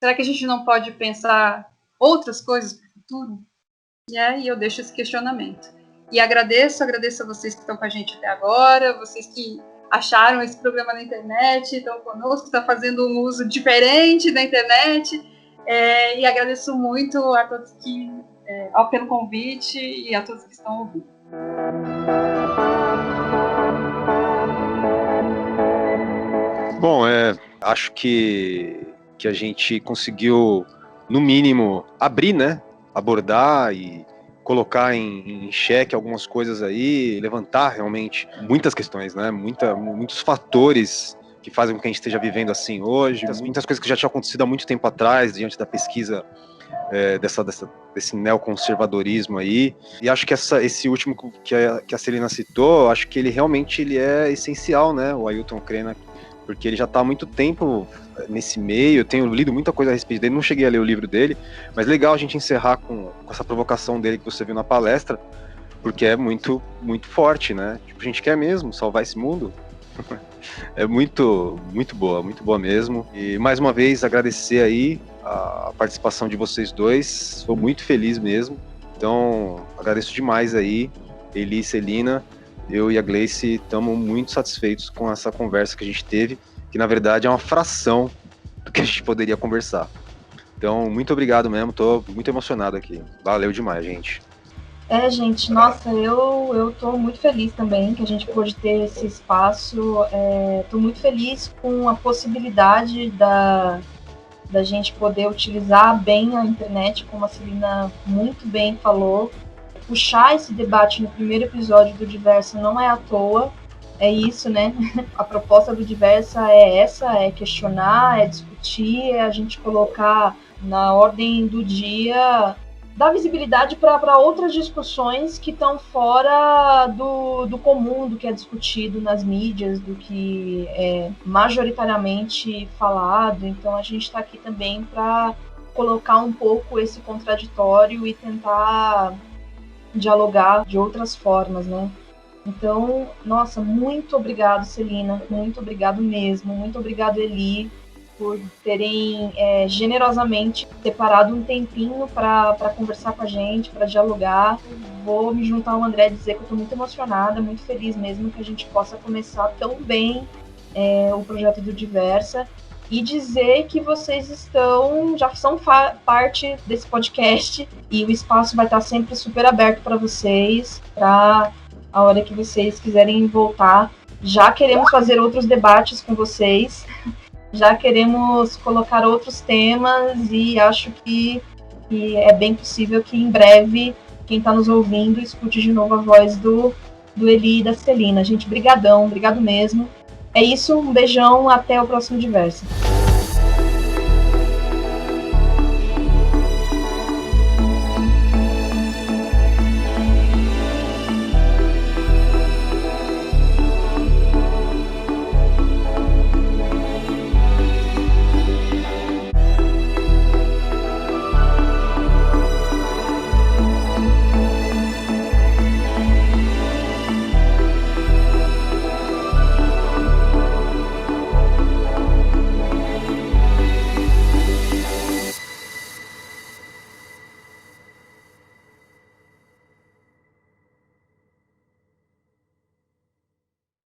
será que a gente não pode pensar outras coisas para o futuro? E aí eu deixo esse questionamento. E agradeço a vocês que estão com a gente até agora, vocês que acharam esse programa na internet, estão conosco, estão fazendo um uso diferente da internet, e agradeço muito a todos pelo convite e a todos que estão ouvindo. Bom, acho que a gente conseguiu, no mínimo, abrir, né? Abordar e colocar em xeque algumas coisas aí, levantar realmente muitas questões, né? Muitos fatores que fazem com que a gente esteja vivendo assim hoje, muitas coisas que já tinham acontecido há muito tempo atrás, diante da pesquisa desse neoconservadorismo aí. E acho que esse último que a Celina citou, acho que ele realmente é essencial, né? O Ailton Krenak, porque ele já está há muito tempo nesse meio, eu tenho lido muita coisa a respeito dele, não cheguei a ler o livro dele, mas legal a gente encerrar com essa provocação dele que você viu na palestra, porque é muito, muito forte, né? Tipo, a gente quer mesmo salvar esse mundo. É muito, muito boa mesmo. E mais uma vez agradecer aí a participação de vocês dois, sou muito feliz mesmo. Então, agradeço demais aí, Eli e Celina. Eu e a Gleice estamos muito satisfeitos com essa conversa que a gente teve, que na verdade é uma fração do que a gente poderia conversar. Então, muito obrigado mesmo, tô muito emocionado aqui. Valeu demais, gente. Gente, nossa, eu tô muito feliz também que a gente pôde ter esse espaço. Tô muito feliz com a possibilidade da gente poder utilizar bem a internet, como a Celina muito bem falou. Puxar esse debate no primeiro episódio do Diversa não é à toa, é isso, né? A proposta do Diversa é essa, é questionar, é discutir, é a gente colocar na ordem do dia, dar visibilidade para outras discussões que estão fora do comum, do que é discutido nas mídias, do que é majoritariamente falado. Então a gente está aqui também para colocar um pouco esse contraditório e tentar dialogar de outras formas, né? Então, nossa, muito obrigado, Celina, muito obrigado mesmo, muito obrigado, Eli, por terem generosamente separado um tempinho para conversar com a gente, para dialogar. Vou me juntar ao André e dizer que eu estou muito emocionada, muito feliz mesmo que a gente possa começar tão bem o projeto do Diversa, e dizer que vocês já são parte desse podcast e o espaço vai estar sempre super aberto para vocês, para a hora que vocês quiserem voltar. Já queremos fazer outros debates com vocês, já queremos colocar outros temas e acho que é bem possível que em breve quem está nos ouvindo escute de novo a voz do Eli e da Celina. Gente, brigadão, obrigado mesmo. É isso, um beijão, até o próximo Diversa.